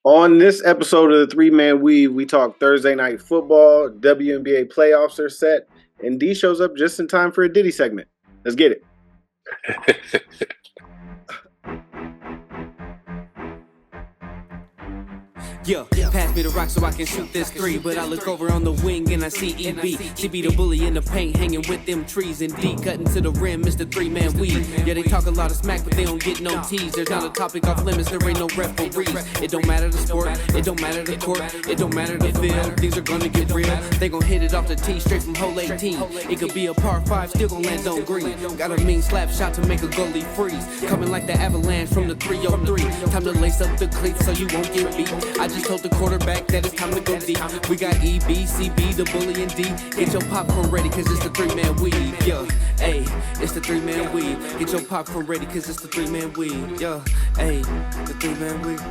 On this episode of the Three Man Weave, we talk Thursday night football, WNBA playoffs are set, and D shows up just in time for a Diddy segment. Let's get it. Yeah, pass me the rock so I can shoot this three. But I look over on the wing and I see EB. CB the bully in the paint, hanging with them trees. And D cutting to the rim, Mr. Three-Man Weave. Yeah, they talk a lot of smack, but they don't get no tease. There's not a topic off limits, there ain't no referees. It don't matter the sport, it don't matter the court, it don't matter the field. Things are gonna get real. They gon' hit it off the tee, straight from hole 18. It could be a par 5, still gon' land on green. Got a mean slap shot to make a goalie freeze. Coming like the avalanche from the 303. Time to lace up the cleats so you won't get beat. I just told the quarterback that it's time to go deep. We got E, B, C, B, the bully, and D. Get your popcorn ready, cause it's the Three-Man Weave. Yeah, hey, it's the Three-Man Weave. Get your popcorn ready, cause it's the Three-Man Weave. Yeah, hey, the Three-Man Weave.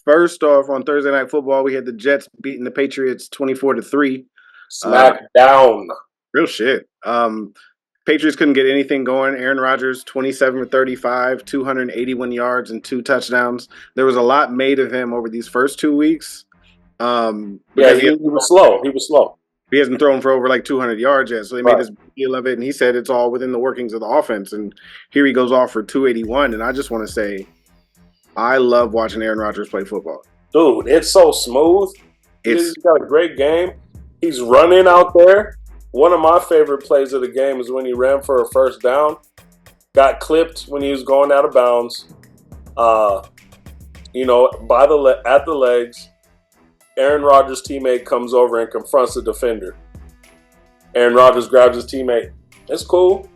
First off, on Thursday night football, we had the Jets beating the Patriots 24-3. Smack down. Real shit. Patriots couldn't get anything going. Aaron Rodgers, 27 for 35, 281 yards and 2 touchdowns. There was a lot made of him over these first 2 weeks. He was slow. He hasn't thrown for over like 200 yards yet, so they made this big deal of it, and he said it's all within the workings of the offense, and here he goes off for 281, and I just want to say I love watching Aaron Rodgers play football. Dude, it's so smooth. He's got a great game. He's running out there. One of my favorite plays of the game is when he ran for a first down, got clipped when he was going out of bounds, at the legs. Aaron Rodgers' teammate comes over and confronts the defender. Aaron Rodgers grabs his teammate. It's cool.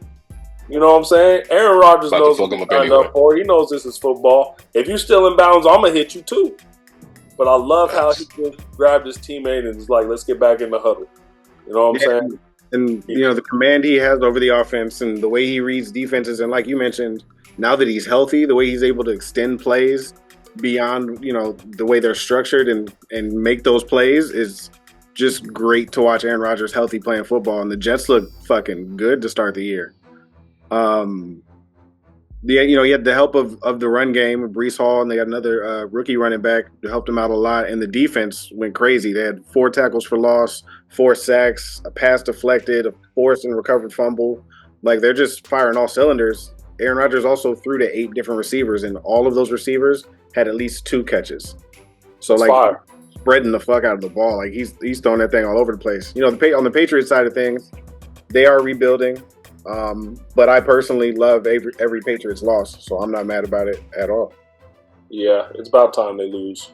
You know what I'm saying? Aaron Rodgers knows what he's signed up for. He knows this is football. If you're still in bounds, I'm going to hit you too. But I love how he just grabbed his teammate and was like, let's get back in the huddle. You know what I'm saying? And, the command he has over the offense and the way he reads defenses. And like you mentioned, now that he's healthy, the way he's able to extend plays beyond, the way they're structured and make those plays is just great to watch Aaron Rodgers healthy playing football. And the Jets look fucking good to start the year. He had the help of the run game, Breece Hall, and they got another rookie running back who helped him out a lot. And the defense went crazy. They had 4 tackles for loss, 4 sacks, a pass deflected, a forced and recovered fumble. Like, they're just firing all cylinders. Aaron Rodgers also threw to 8 different receivers, and all of those receivers had at least 2 catches. So, spreading the fuck out of the ball. Like, he's throwing that thing all over the place. On the Patriots side of things, they are rebuilding. But I personally love every Patriots loss, so I'm not mad about it at all. Yeah, it's about time they lose.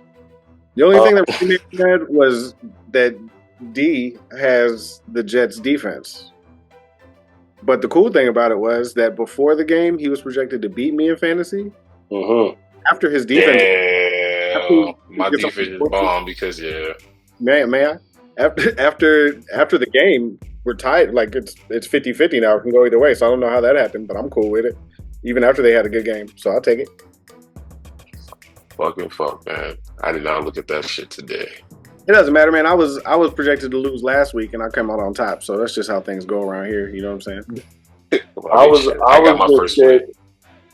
The only thing that really made me mad was that D has the Jets defense. But the cool thing about it was that before the game, he was projected to beat me in fantasy. Mm-hmm. After his defense, my defense is bomb because May I? After the game, we're tied. Like, it's 50-50 now. It can go either way. So I don't know how that happened, but I'm cool with it. Even after they had a good game. So I'll take it. Fucking fuck, man. I did not look at that shit today. It doesn't matter, man. I was projected to lose last week, and I came out on top. So that's just how things go around here. You know what I'm saying?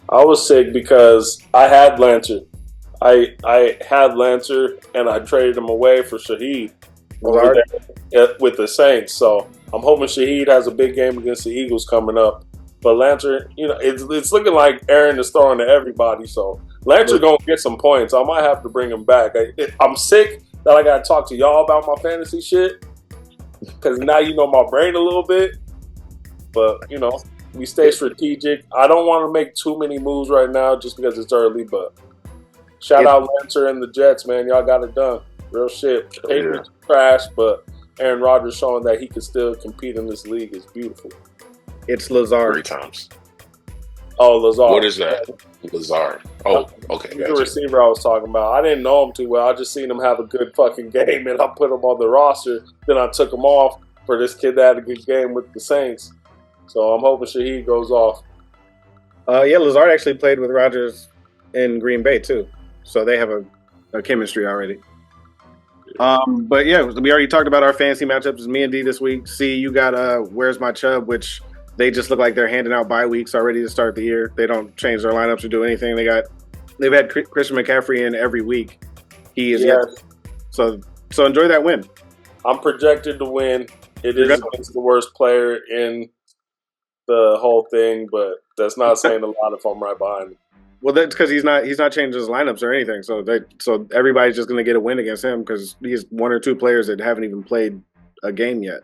I was sick because I had Lancer. I had Lancer, and I traded him away for Shaheed with the Saints. So I'm hoping Shaheed has a big game against the Eagles coming up. But Lancer, it's looking like Aaron is throwing to everybody. So Lancer gonna get some points. I might have to bring him back. I'm sick that I gotta talk to y'all about my fantasy shit because now you know my brain a little bit. But we stay strategic. I don't want to make too many moves right now just because it's early. But shout out Lancer and the Jets, man. Y'all got it done. Real shit. Patriots trash, but Aaron Rodgers showing that he can still compete in this league is beautiful. It's Lazard. 3 times. Oh, Lazard. What is that? Lazard. Oh, okay. He's the receiver I was talking about. I didn't know him too well. I just seen him have a good fucking game, and I put him on the roster. Then I took him off for this kid that had a good game with the Saints. So I'm hoping Shaheed goes off. Lazard actually played with Rodgers in Green Bay, too. So they have a chemistry already. But yeah, we already talked about our fantasy matchups. It's me and D this week. C, you got Where's My Chubb, which They just look like they're handing out bye weeks already to start the year. They don't change their lineups or do anything. They've had Christian McCaffrey in every week. He is so enjoy that win. I'm projected to win. It is against the worst player in the whole thing, but that's not saying a lot if I'm right behind him. Well, that's because he's not changing his lineups or anything. So everybody's just going to get a win against him because he's one or two players that haven't even played a game yet.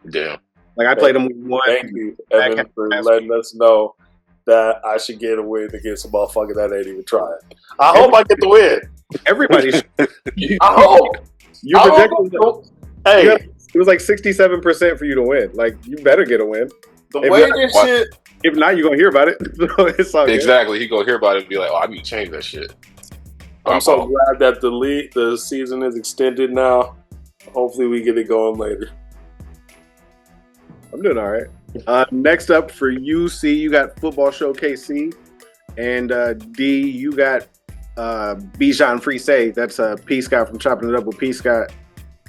Damn. Like I played him with one. Thank you, Evan, for letting us know that I should get a win against a motherfucker that ain't even trying. I hope I get the win. Everybody should. I hope. You projected. Hey, it was like 67% for you to win. Like you better get a win. The way this shit. If not, you're gonna hear about it. So it's all exactly. He gonna hear about it and be like, "Oh, I need to change that shit." I'm so glad that the season is extended now. Hopefully, we get it going later. I'm doing all right. Next up for UC, you got Football Showcase C, and D, you got Bijan Frise. That's P. Scott from Chopping It Up with P. Scott,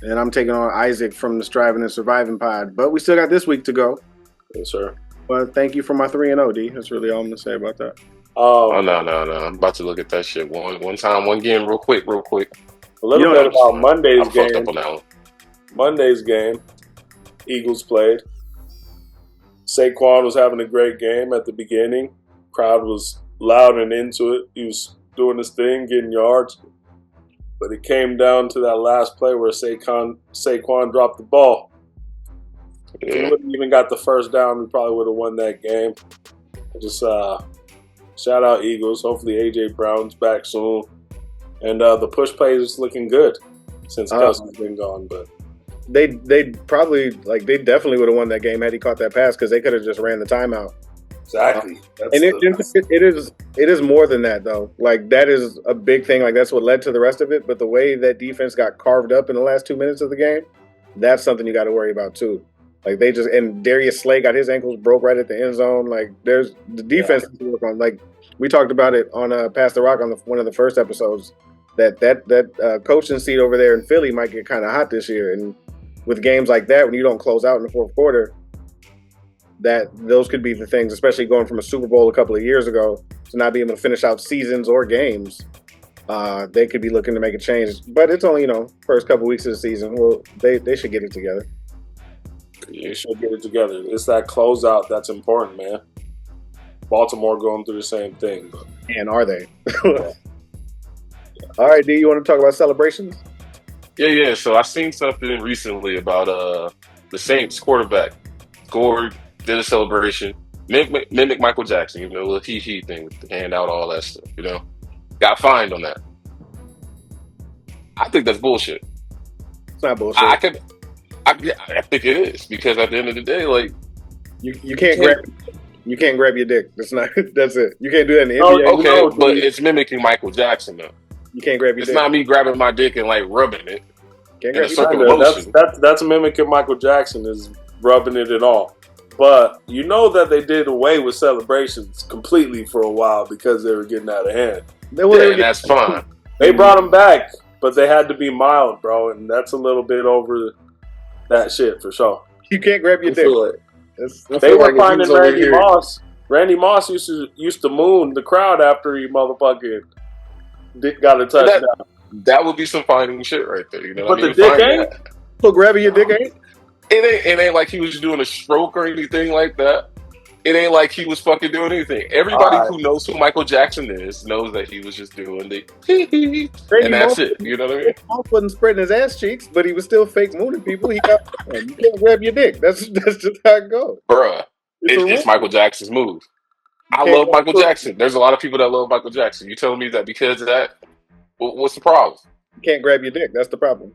and I'm taking on Isaac from the Striving and Surviving Pod. But we still got this week to go. Yes, sir. Well, thank you for my 3-0, D. That's really all I'm gonna say about that. Oh no! I'm about to look at that shit one time, one game, real quick. A little bit about Monday's game. Fucked up on that one. Monday's game, Eagles played. Saquon was having a great game at the beginning. Crowd was loud and into it. He was doing his thing, getting yards. But it came down to that last play where Saquon dropped the ball. If he wouldn't even got the first down, we probably would have won that game. Just shout out Eagles. Hopefully AJ Brown's back soon. And the push play is looking good since Kelsey's been gone. But they definitely would have won that game had he caught that pass because they could have just ran the timeout. Exactly. It is more than that though. Like that is a big thing. Like that's what led to the rest of it. But the way that defense got carved up in the last 2 minutes of the game, that's something you got to worry about too. Like and Darius Slay got his ankles broke right at the end zone. Like there's the defense to work on. Like we talked about it on Pass the Rock on one of the first episodes. That coaching seat over there in Philly might get kind of hot this year. And with games like that, when you don't close out in the fourth quarter, those could be the things, especially going from a Super Bowl a couple of years ago to not being able to finish out seasons or games. They could be looking to make a change. But it's only, first couple weeks of the season. Well, they should get it together. You should get it together. It's that closeout that's important, man. Baltimore going through the same thing. And are they? All right, D, you want to talk about celebrations? Yeah. So I seen something recently about the Saints quarterback scored, did a celebration, mimic Michael Jackson, a little he thing with the hand out, all that stuff, got fined on that. I think that's bullshit. It's not bullshit. I think it is because at the end of the day, like you can't grab your dick. That's it. You can't do that in the NBA. Okay, but it's mimicking Michael Jackson though. You can't grab your dick. It's not me grabbing my dick and like rubbing it. Can't grab your dick. That's mimicking Michael Jackson is rubbing it and all. But you know that they did away with celebrations completely for a while because they were getting out of hand. And that's fine. They brought them back, but they had to be mild, bro, and that's a little bit over that shit for sure. You can't grab your dick. They were finding Randy Moss. Randy Moss used to moon the crowd after he motherfucking got a touchdown. That would be some finding shit right there. But the dick ain't. So grabbing your dick ain't. It ain't like he was doing a stroke or anything like that. It ain't like he was fucking doing anything. Everybody who knows who Michael Jackson is knows that he was just doing the and that's it. You know what I mean? Moss wasn't spreading his ass cheeks, but he was still fake mooning people. You can't grab your dick. That's just how it goes. Bruh, it's Michael Jackson's move. I love Michael Jackson. There's a lot of people that love Michael Jackson. You telling me that because of that? What's the problem? You can't grab your dick. That's the problem.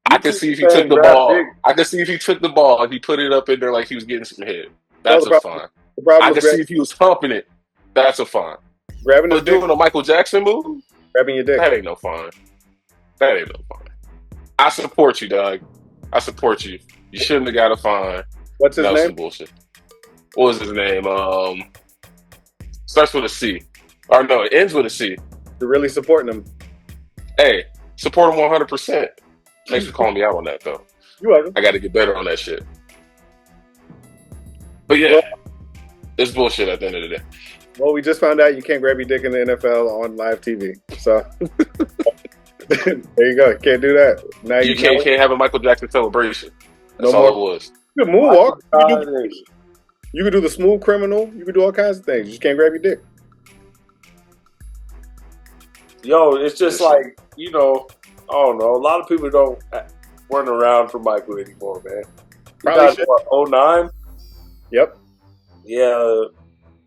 I can see if he took the ball. I can see if he took the ball and he put it up in there like he was getting some head. That's a fine. I can see if he was humping it. That's a fine. Grabbing his dick. Doing a Michael Jackson move? Grabbing your dick. That ain't no fine. I support you, dog. I support you. You shouldn't have got a fine. What's his name? Some bullshit. What was his name? Starts with a C. Or no, it ends with a C. You're really supporting him. Hey, support him 100%. Thanks for calling me out on that, though. You're welcome. I got to get better on that shit. But yeah, it's bullshit at the end of the day. Well, we just found out you can't grab your dick in the NFL on live TV. So there you go. Can't do that. Now You can't have a Michael Jackson celebration. That's No all more. it was. You can moonwalk. You can do the smooth criminal. You can do all kinds of things. You just can't grab your dick. Yo, it's just like, I don't know. A lot of people weren't around for Michael anymore, man. Probably should. 09? Yep. Yeah.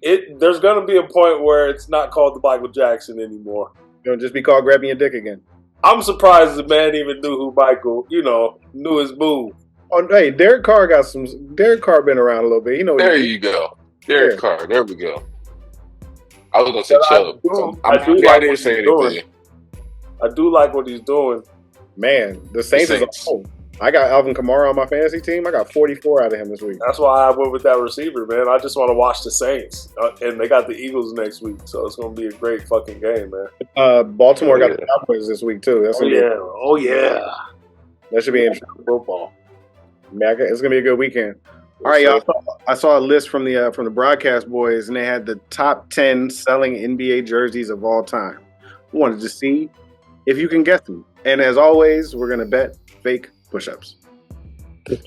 There's going to be a point where it's not called the Michael Jackson anymore. It'll just be called grabbing your dick again. I'm surprised the man even knew who Michael, knew his move. Oh, hey, Derek Carr been around a little bit. There you go. Derek Carr. There we go. I was going to say Chubb. I didn't say anything. I do like what he's doing. Man, the Saints is a home. I got Alvin Kamara on my fantasy team. I got 44 out of him this week. That's why I went with that receiver, man. I just want to watch the Saints. And they got the Eagles next week, so it's going to be a great fucking game, man. Baltimore got the Cowboys this week, too. Oh, yeah. That should be interesting. Football. Yeah, it's going to be a good weekend. All right, y'all. I saw a list from the broadcast boys, and they had the top 10 selling NBA jerseys of all time. We wanted to see if you can guess them. And as always, we're going to bet fake push-ups. Can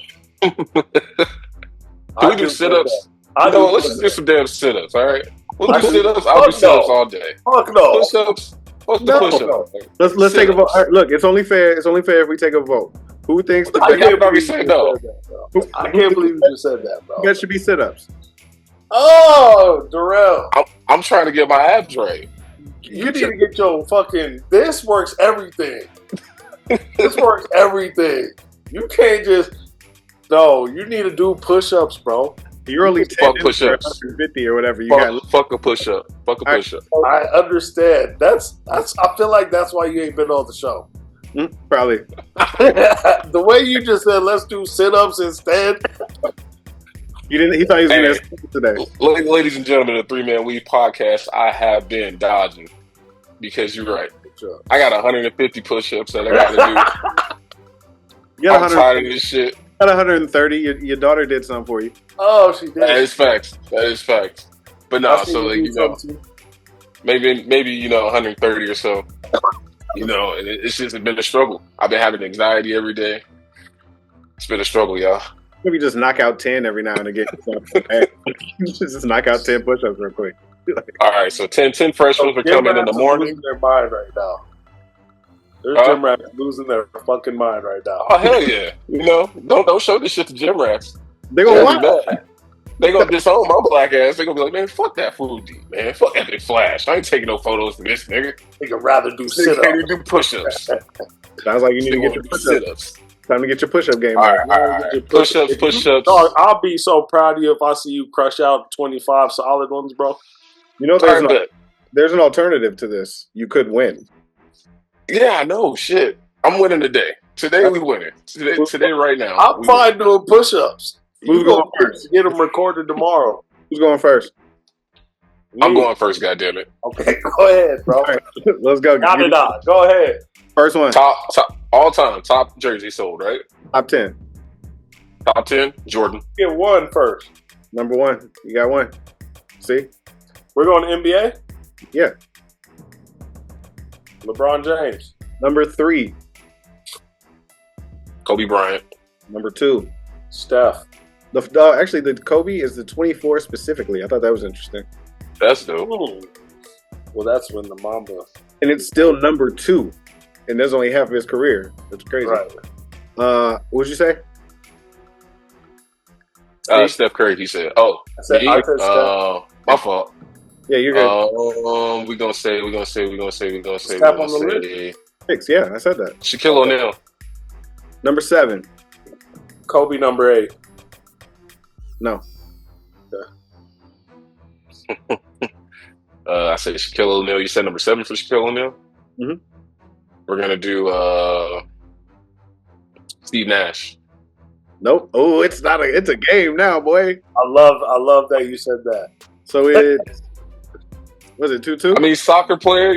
we do sit-ups? Let's just do some damn sit-ups, all right? We'll do sit-ups. I'll do sit-ups all day. Fuck no. Push-ups. Fuck the push-ups. Let's take a vote. Right, look, it's only fair if we take a vote. Who thinks the I can't believe you just said that, bro. That should be sit-ups. Oh, Darrell. I'm trying to get my abs right. You need to get your fucking... This works everything. This works everything. You can't just... No, you need to do push-ups, bro. You're only 10 push-ups. 150 or whatever. Fuck a push-up. Fuck a push-up. I understand. That's. I feel like that's why you ain't been on the show. Probably. The way you just said, let's do sit-ups instead. He thought he was going to today. Ladies and gentlemen of the 3-Man Weave podcast, I have been dodging because you're right. I got 150 push-ups that I got to do. I'm tired of this shit. Got 130. Your daughter did something for you. Oh, she did. That is facts. But no, so maybe 130 or so. It's just been a struggle. I've been having anxiety every day. It's been a struggle, y'all. Maybe just knock out 10 every now and again. Just knock out 10 push-ups real quick. All right, so 10 freshmen are coming in the morning. Losing their mind right now. There's gym rats losing their fucking mind right now. Oh hell yeah! Don't show this shit to gym rats. They gonna lie. They gonna disown my black ass. They gonna be like, man, fuck that food, man. Fuck that big flash. I ain't taking no photos of this nigga. They could rather do sit-ups. Do push-ups. Sounds like you need to get your push-ups. Time to get your push-up game. All right. Push-ups. Dog, I'll be so proud of you if I see you crush out 25 solid ones, bro. There's an alternative to this. You could win. Yeah, I know. Shit. I'm winning today. Today we winning. Today right now. I'm fine doing push-ups. Who's going first? Get them recorded tomorrow. Who's going first? I'm going first, goddammit. Okay, go ahead, bro. Right, let's go. Go ahead. First one. Top all time. Top jersey sold, right? Top 10. Top 10, Jordan. Get one first. Number one. You got one. See? We're going to NBA? Yeah. LeBron James. Number 3. Kobe Bryant. Number 2. Steph. Actually, the Kobe is the 24 specifically. I thought that was interesting. That's dope. Well, that's when the Mamba. And it's still number 2. And that's only half of his career. That's crazy. Right. What would you say? Steph Curry, he said. Oh, I said Steph. My fault. Yeah, you're good. We're gonna say. Step on the list. 6, yeah, I said that. Shaquille O'Neal. Number 7. Kobe, number 8. No. I said Shaquille O'Neal. You said number 7 for Shaquille O'Neal? Mm-hmm. We're gonna do Steve Nash. Nope. Oh, it's a game now, boy. I love that you said that. So it's was it 2-2? I mean, soccer player,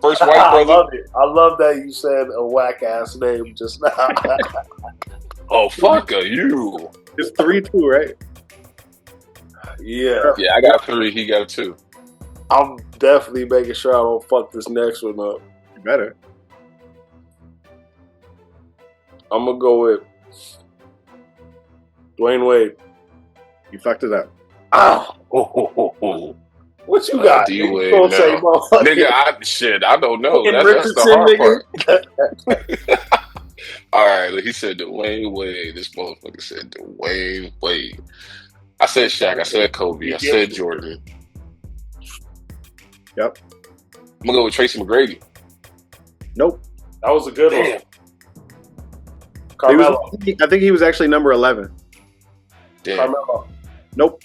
first white brother. I love it. I love that you said a whack ass name just now. Oh, fuck you. It's 3-2, right? Yeah. Yeah, I got 3. He got 2. I'm definitely making sure I don't fuck this next one up. You better. I'm gonna go with Dwayne Wade. You fucked it up. Ah, Oh, what you got? D You Wade gonna say, now. motherfucker? I don't know. Fucking That's the Richardson, hard nigga. part. All right, he said Dwayne Wade. This motherfucker said Dwayne Wade. I said Shaq. I said Kobe. I said Jordan. Yep. I'm gonna go with Tracy McGrady. Nope. That was a good one. He Carmelo. I think he was actually number 11. Damn, Carmelo. Nope.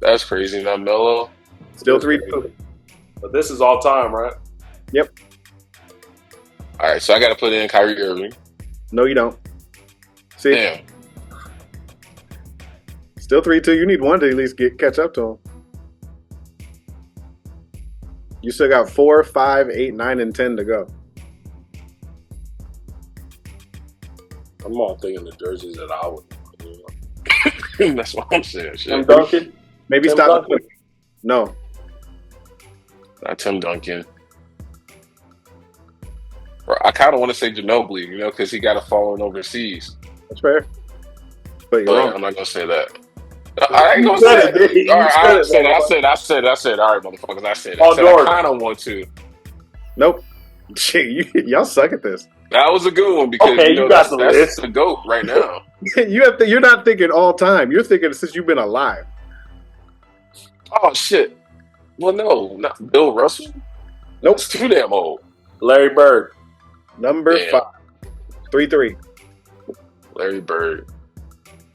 that's crazy. Not Melo. Still 3-2. But this is all time, right? Yep. All right, so I got to put in Kyrie Irving. No, you don't. See, Damn. still 3-2. You need one to at least catch up to him. You still got 4, 5, 8, 9, and 10 to go. I'm all thinking the jerseys that I would. That's what I'm saying. Tim Shit. Duncan. Maybe Tim stop. Duncan. No. Not Tim Duncan. Or I kind of want to say Ginobili, because he got a falling overseas. That's fair. But you're But wrong. I'm not gonna say that. I ain't gonna said say it, Diddy. it. All right, You I said it, said. All right, motherfuckers, I said it. Oh, I said Jordan. I kind of want to. Nope. Shit, y'all suck at this. That was a good one because Okay, you got the that's list. the GOAT right now. You're not thinking all time. You're thinking since you've been alive. Oh shit. Well, no, not Bill Russell. Nope. It's too damn old. Larry Bird. Number Damn. 5. 3-3. Larry Bird.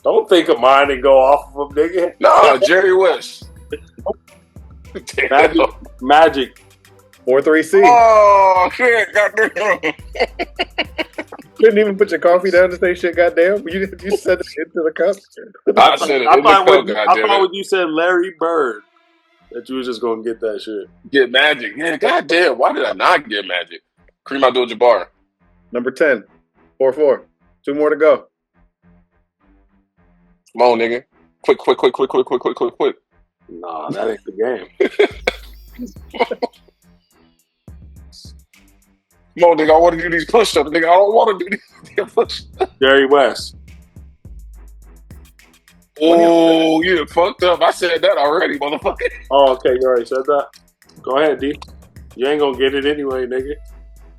Don't think of mine and go off of him, nigga. No, Jerry West. Damn. Magic. 4-3-C. Oh shit! Goddamn. Couldn't even put your coffee down to say shit. Goddamn. You said it into the cup. I said it I in the thought cup. when Goddamn it. you said Larry Bird that you was just gonna get that shit. Get Magic. Yeah, goddamn. Why did I not get Magic? Kareem Abdul-Jabbar. Number 10. 4-4. 2 more to go. Come on, nigga. Quick. Nah, that ain't the game. Come on, nigga. I want to do these push-ups, nigga. I don't want to do these damn push-ups. Jerry West. Oh, you fucked up. I said that already, motherfucker. Oh, okay, you already said that. Go ahead, D. You ain't gonna get it anyway, nigga.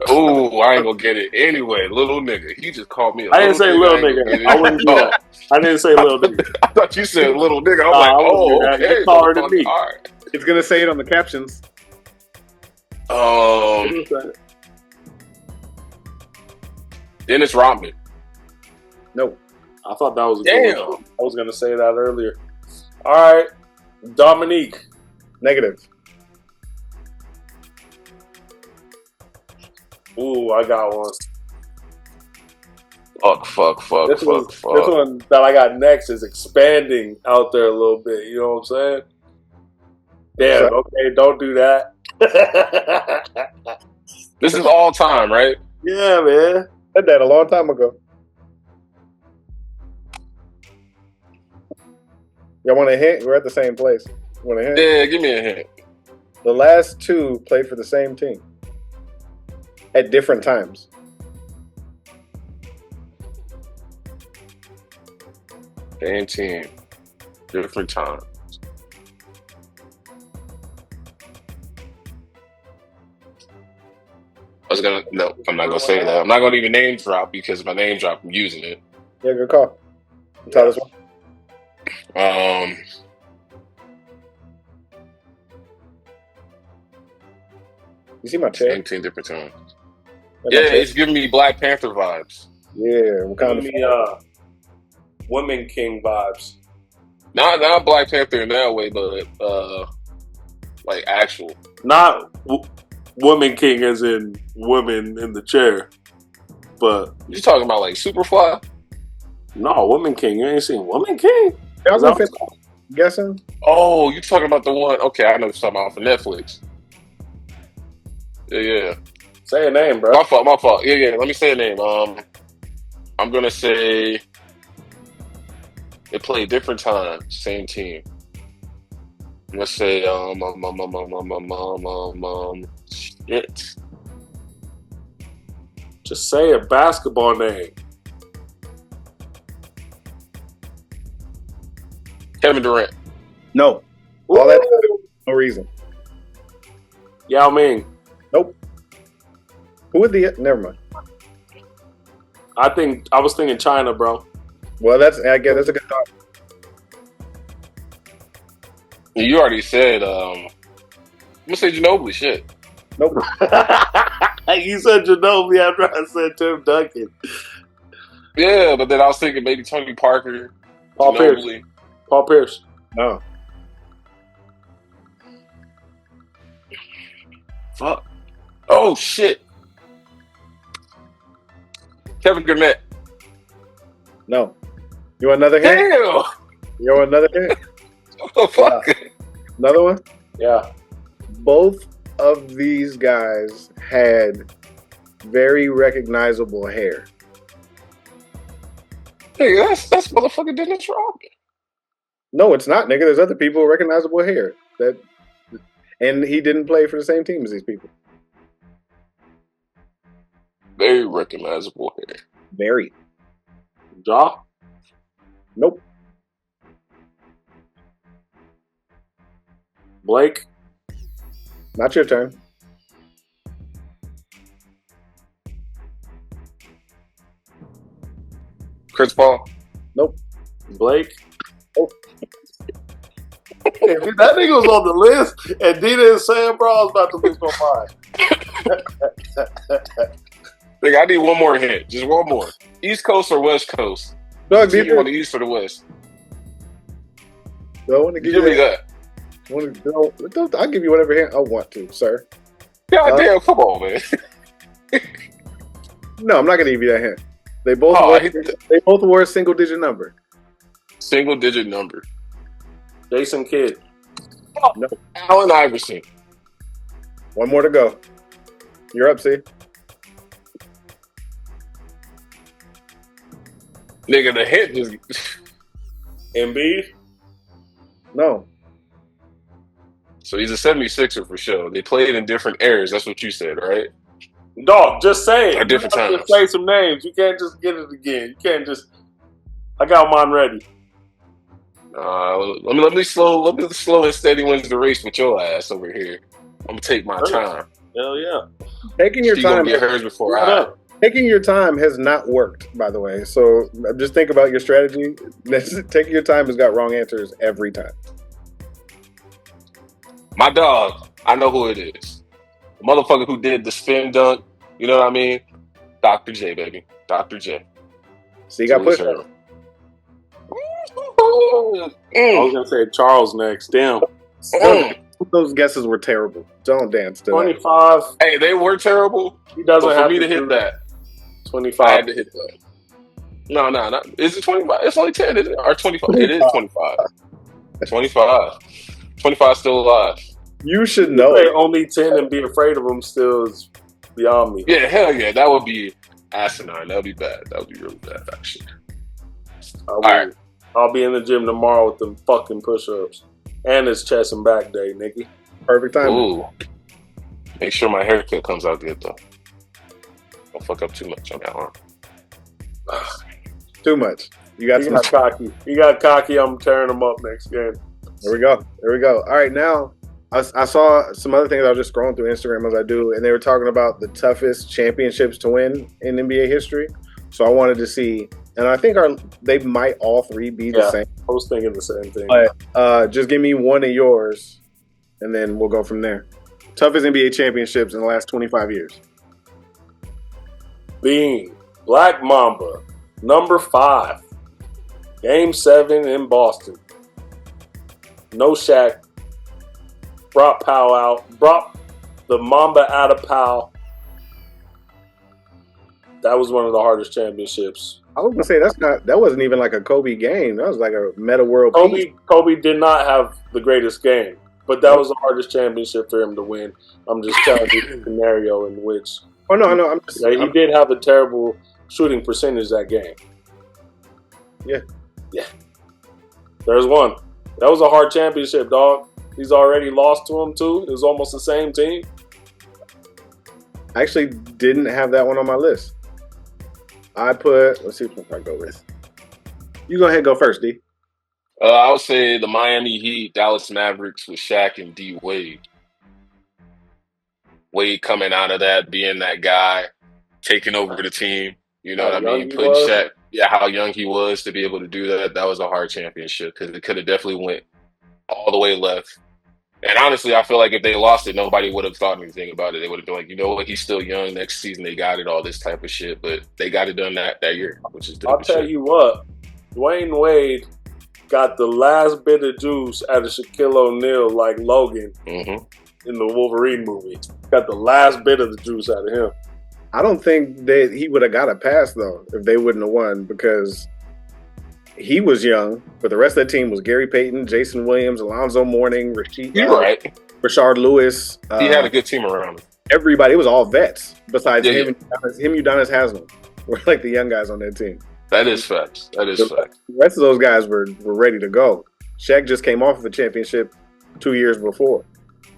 Oh, I ain't gonna get it anyway. Little nigga. He just called me a I didn't say little nigga. I wouldn't do that. I didn't say little nigga. I thought you said little nigga. I'm Nah, like, I wouldn't oh, do that. okay. You're taller than me. All right. It's going to say it on the captions. Dennis Rodman. No. I thought that was a Damn. good one. I was gonna say that earlier. All right, Dominique. Negative. Ooh, I got one. Fuck. This one that I got next is expanding out there a little bit. You know what I'm saying? Damn. So- Okay, don't do that. This is all time, right? Yeah, man. Said that a long time ago. Y'all want a hint? We're at the same place. Want a hint? Yeah, give me a hint. The last 2 played for the same team at different times. Same team, different time. No, I'm not gonna say that. I'm not gonna even name drop because if I name drop, I'm using it. Yeah, good call. Tell us one. You see my chair? Same team, different time. Like Yeah, my chair? it's giving me Black Panther vibes. Yeah, what kind Give of me Women King vibes. Not Black Panther in that way, but like actual. Not Woman King as in women in the chair, but You talking about like Superfly? no, Woman King. You ain't seen Woman King? I was gonna guessing. Oh, you talking about the one? Okay, I know you're talking about for Netflix. Yeah. Say a name, bro. My fault. Yeah. Let me say a name. I'm gonna say. They play different times, same team. Let's say shit. Just say a basketball name. Kevin Durant. No. All that no reason. Yao Ming. Nope. Who would the? Never mind. I was thinking China, bro. Well, I guess that's a good thought. You already said. I'm gonna say Ginobili. Shit. Nope. You said Ginobili after I said Tim Duncan. Yeah, but then I was thinking maybe Tony Parker, Paul Ginobili. Pierce. Paul Pierce. No. Fuck. Oh shit. Kevin Garnett. No. You want another hint? Damn. You want another hint? Oh fuck. Another one? Yeah. Both of these guys had very recognizable hair. Hey, that's motherfucking Dennis Rodman. No, it's not, nigga. There's other people with recognizable hair and he didn't play for the same team as these people. Very recognizable hair. Very. Ja? Nope. Blake? Not your turn. Chris Paul. Nope. Blake? Oh. Hey, dude, that nigga was on the list, and D didn't say it, bro. I was about to lose my mind. Think I need one more hint. Just one more. East Coast or West Coast? Doug, Do you want the East or the West? I want to give Give me you that. I'll give you whatever hint I want to, sir. God damn, come on, man. No, I'm not going to give you that hint. They both wore a single digit number. Single digit number. Jason Kidd. Oh, No. Allen Iverson. One more to go. You're up, see? Nigga, the hint just. Embiid? No. So he's a 76er for sure. They played in different eras. That's what you said, right? Dog, just say it. At different You have to times. say some names. You can't just get it again. You can't just. I got mine ready. Let me slow and steady wins the race with your ass over here. I'm gonna take my time. Hell yeah. Taking your She gonna time. get hers before Shut I. up. Taking your time has not worked, by the way. So just think about your strategy. Taking your time has got wrong answers every time. My dog, I know who it is. The motherfucker who did the spin dunk. You know what I mean? Dr. J, baby. Dr. J. So you got pushed. I was gonna say Charles next. Damn. Those guesses were terrible. Don't dance to that. 25. Hey, they were terrible. He doesn't But have for me to do hit that, 25. I had to hit that. No, not. Is it 25? It's only 10, isn't it? Or 25? It is 25. 25. 25 still alive. You should You know. say only 10 and be afraid of him still is beyond me. Yeah, hell yeah. That would be asinine. That would be bad. That would be really bad, actually. All right. I'll be in the gym tomorrow with them fucking push-ups. And it's chest and back day, Nicky. Perfect time. Ooh. Make sure my haircut comes out good, though. Don't fuck up too much on that arm. Too much. You got He some. got cocky. He got cocky. I'm tearing him up next game. There we go. All right, now I saw some other things. I was just scrolling through Instagram as I do, and they were talking about the toughest championships to win in NBA history. So I wanted to see, and I think they might all three be the same. I was thinking the same thing. But just give me one of yours, and then we'll go from there. Toughest NBA championships in the last 25 years. Being Black Mamba, number 5. Game 7 in Boston. No Shaq. Brought Powell out. Brought the Mamba out of Powell. That was one of the hardest championships. I was gonna say that wasn't even like a Kobe game. That was like a meta world peace. Kobe did not have the greatest game, but that was the hardest championship for him to win. I'm just telling you the scenario in which Oh no, I know. he did have a terrible shooting percentage that game. Yeah. There's one. That was a hard championship, dog. He's already lost to him too. It was almost the same team. I actually didn't have that one on my list. Let's see which one I go with. You go ahead and go first, D. I would say the Miami Heat, Dallas Mavericks with Shaq and D Wade. Wade coming out of that, being that guy, taking over the team. You know what I mean? Putting Shaq, how young he was to be able to do that. That was a hard championship because it could have definitely went all the way left. And honestly, I feel like if they lost it, nobody would have thought anything about it. They would have been like, you know what, he's still young. Next season, they got it, all this type of shit. But they got it done that year, which is I'll tell you what, Dwayne Wade got the last bit of juice out of Shaquille O'Neal like Logan in the Wolverine movie. Got the last bit of the juice out of him. I don't think that he would have got a pass, though, if they wouldn't have won, because he was young, but the rest of the team was Gary Payton, Jason Williams, Alonzo Mourning, Rashard Lewis. He had a good team around him. Everybody, it was all vets besides him, Udonis Haslam were like the young guys on that team. That is facts. The rest of those guys were ready to go. Shaq just came off of a championship 2 years before.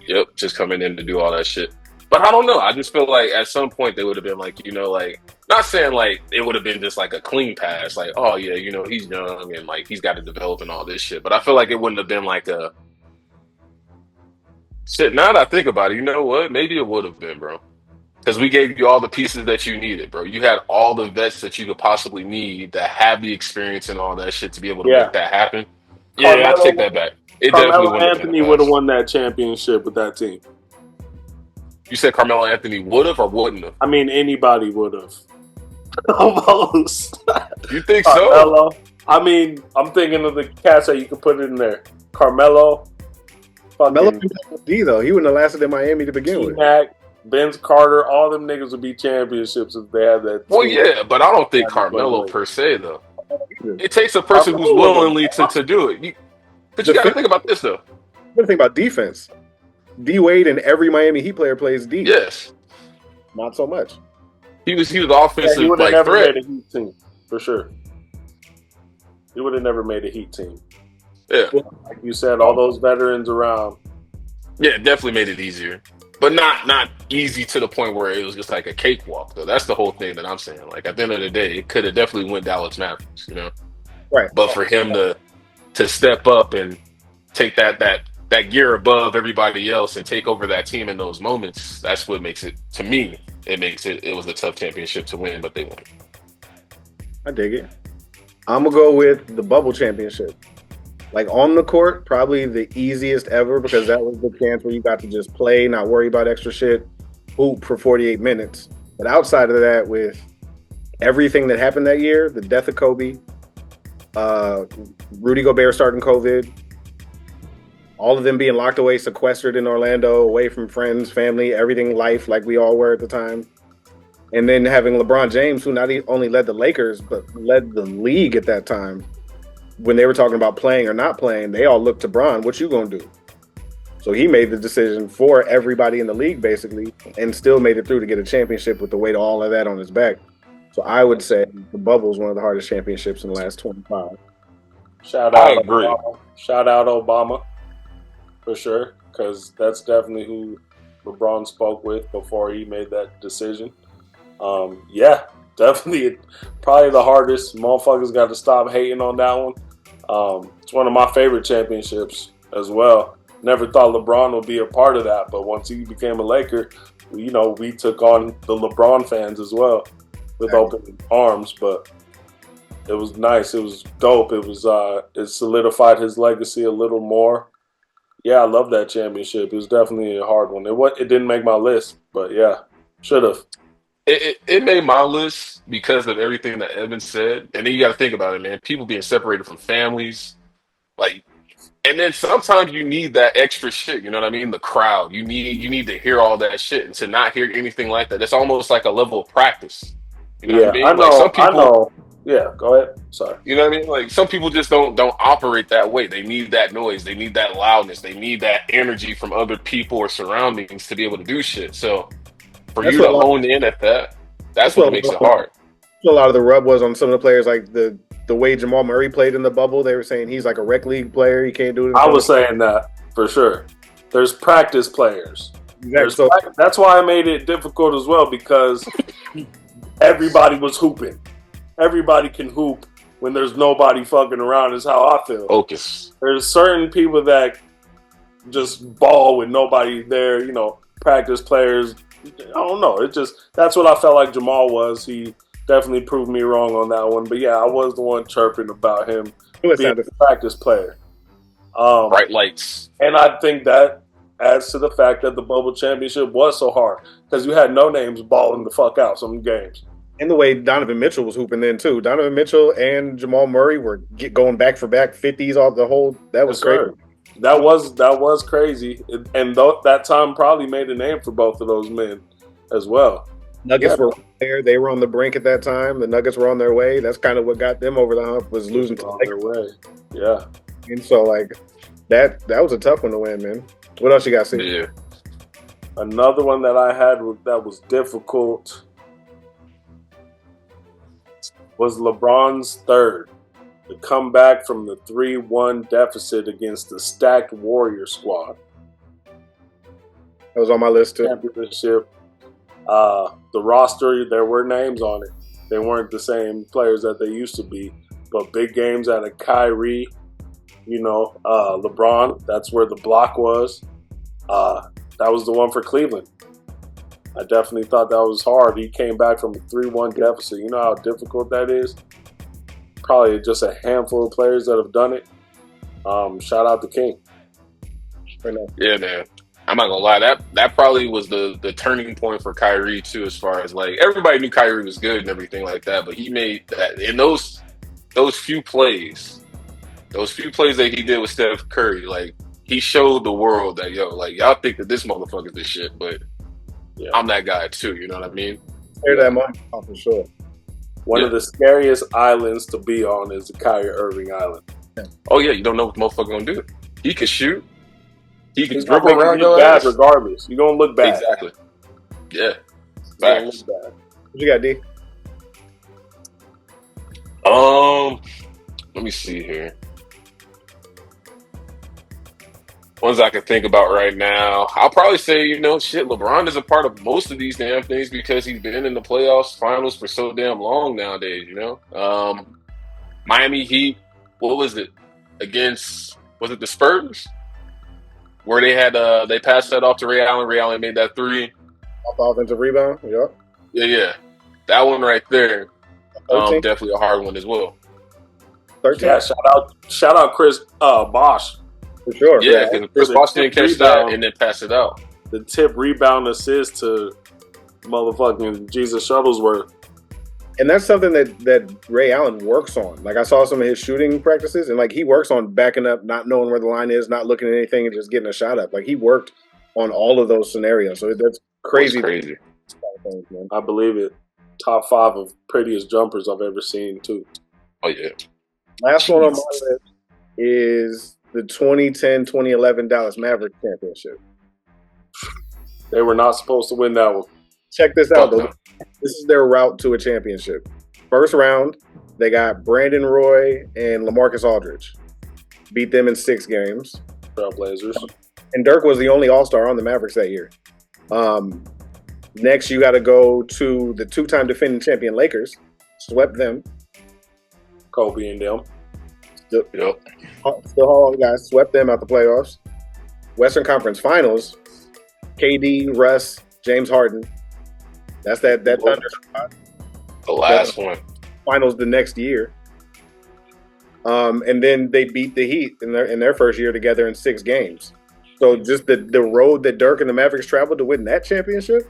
Yep, just coming in to do all that shit. But I don't know. I just feel like at some point they would have been like, you know, like, not saying like it would have been just like a clean pass, like, oh yeah, you know, he's young and like he's got to develop and all this shit. But I feel like it wouldn't have been like a shit. Now that I think about it, you know what? Maybe it would have been, bro. Because we gave you all the pieces that you needed, bro. You had all the vets that you could possibly need that have the experience and all that shit to be able to make that happen. Yeah, I take that back. Carmelo Anthony would have won that championship with that team. You said Carmelo Anthony would have or wouldn't have? I mean, anybody would have. Almost. You think Carmelo. So? I mean, I'm thinking of the cats that you could put in there. Carmelo. Carmelo D, though. He wouldn't have lasted in Miami to begin with. Vince Carter, all them niggas would be championships if they had that team. Well, yeah, but I don't think Carmelo per se, though. It takes a person who's willingly to do it. But you got to think about this, though. You got to think about defense. D Wade and every Miami Heat player plays D. Yes. Not so much. He was offensive he would have never threat. made a Heat team, for sure. He would have never made a Heat team. Yeah. Like you said, all those veterans around. Yeah, it definitely made it easier. But not easy to the point where it was just like a cakewalk, though. That's the whole thing that I'm saying. Like, at the end of the day, it could have definitely went Dallas Mavericks, you know? Right. But for him to step up and take that gear above everybody else and take over that team in those moments, that's what makes it, to me, it was a tough championship to win, but they won. I dig it. I'm going to go with the bubble championship. Like, on the court, probably the easiest ever, because that was the chance where you got to just play, not worry about extra shit, hoop for 48 minutes. But outside of that, with everything that happened that year, the death of Kobe, Rudy Gobert starting COVID, all of them being locked away, sequestered in Orlando, away from friends, family, everything, life, like we all were at the time. And then having LeBron James, who not only led the Lakers, but led the league at that time. When they were talking about playing or not playing, they all looked to Bron. What you gonna do? So he made the decision for everybody in the league, basically, and still made it through to get a championship with the weight of all of that on his back. So I would say the bubble is one of the hardest championships in the last 25. Shout out Obama, for sure, because that's definitely who LeBron spoke with before he made that decision. Yeah, definitely, probably the hardest. Motherfuckers got to stop hating on that one. It's one of my favorite championships as well. Never thought LeBron would be a part of that, but once he became a Laker, you know, we took on the LeBron fans as well with open arms. But it was nice. It was dope. It solidified his legacy a little more. Yeah, I love that championship. It was definitely a hard one. It didn't make my list, but yeah, should have. It made my list because of everything that Evan said. And then you got to think about it, man. People being separated from families. Like, and then sometimes you need that extra shit. You know what I mean? The crowd. You need to hear all that shit. And to not hear anything like that, it's almost like a level of practice. You know what I mean? I know. Yeah, go ahead. Sorry. You know what I mean? Like, some people just don't operate that way. They need that noise. They need that loudness. They need that energy from other people or surroundings to be able to do shit. So for you to hone in at that, that's what makes it hard. That's A lot of the rub was on some of the players, like the way Jamal Murray played in the bubble. They were saying he's like a rec league player. He can't do it. I was saying that for sure. There's practice players. Exactly. That's why I made it difficult as well, because everybody was hooping. Everybody can hoop when there's nobody fucking around, is how I feel. Focus. There's certain people that just ball with nobody there, you know, practice players. I don't know. That's what I felt like Jamal was. He definitely proved me wrong on that one. But yeah, I was the one chirping about him being a practice player. Bright lights. And I think that adds to the fact that the bubble championship was so hard, because you had no names balling the fuck out some games. And the way Donovan Mitchell was hooping then too. Donovan Mitchell and Jamal Murray were going back for back 50s off the whole. That was crazy. That was crazy, and that time probably made a name for both of those men as well. Nuggets were there; they were on the brink at that time. The Nuggets were on their way. That's kind of what got them over the hump, was losing to their way. Yeah, and so like that was a tough one to win, man. What else you got, see? Yeah. Another one that I had that was difficult was LeBron's third. The comeback from the 3-1 deficit against the stacked Warrior squad. That was on my list too. Championship. The roster, there were names on it. They weren't the same players that they used to be, but big games out of Kyrie, you know, LeBron. That's where the block was. That was the one for Cleveland. I definitely thought that was hard. He came back from a 3-1 deficit. You know how difficult that is? Probably just a handful of players that have done it. Shout out to King. Yeah, man. I'm not gonna lie, that probably was the turning point for Kyrie too, as far as like everybody knew Kyrie was good and everything like that, but he made that in those few plays that he did with Steph Curry, like he showed the world that like y'all think that this motherfucker's this shit, but yeah, I'm that guy too, you know what I mean? That moment, for sure. One of the scariest islands to be on is the Kyrie Irving Island. Oh yeah, you don't know what the motherfucker gonna do. He can shoot. He can He's dribble around your bad ass. Regardless. You're going to look bad. Exactly. Yeah. Facts. What you got, D? Let me see here. Ones I can think about right now. I'll probably say, LeBron is a part of most of these damn things because he's been in the playoffs, finals for so damn long nowadays, Miami Heat, what was it? Was it the Spurs? Where they had they passed that off to Ray Allen. Ray Allen made that three. Offensive rebound, yeah. Yeah. That one right there. Definitely a hard one as well. 13. Yeah, shout out Chris Bosh. For sure. Yeah, because Chris Bosh didn't catch that and then pass it out. The tip rebound assist to motherfucking Jesus Shuttlesworth. And that's something that Ray Allen works on. Like I saw some of his shooting practices, and like he works on backing up, not knowing where the line is, not looking at anything, and just getting a shot up. Like he worked on all of those scenarios. So that's crazy. Crazy. I believe it. Top 5 of prettiest jumpers I've ever seen too. Oh yeah. Last one on my list is the 2010-2011 Dallas Mavericks championship. They were not supposed to win that one. Check this out, though. This is their route to a championship. First round, they got Brandon Roy and LaMarcus Aldridge. Beat them in 6 games. Trailblazers. And Dirk was the only All-Star on the Mavericks that year. Next, you got to go to the 2-time defending champion Lakers. Swept them. Kobe and them. Still all guys. Swept them out the playoffs. Western Conference Finals. KD, Russ, James Harden. That's that Thunder spot. The last one. Finals the next year. And then they beat the Heat in their first year together in 6 games. So just the road that Dirk and the Mavericks traveled to win that championship,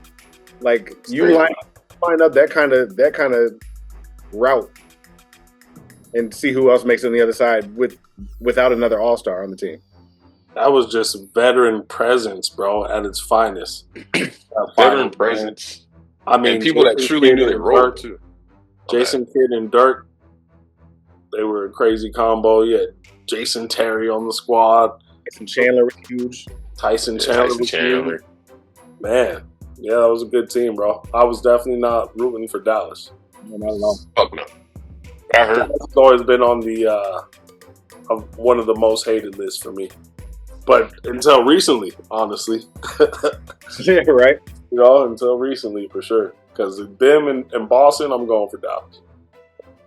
like you line up that kind of route and see who else makes it on the other side without another All-Star on the team. That was just veteran presence, bro, at its finest. Veteran presence. I mean, and people that truly knew their role too. Jason Kidd and Dirk, they were a crazy combo. You had Jason Terry on the squad. Tyson Chandler was huge. Tyson Chandler was huge. Man, yeah, that was a good team, bro. I was definitely not rooting for Dallas. No, not at all. Fuck no. I heard. It's always been on the one of the most hated lists for me. But until recently, honestly. Yeah, right. Until recently for sure. Because them and Boston, I'm going for Dallas.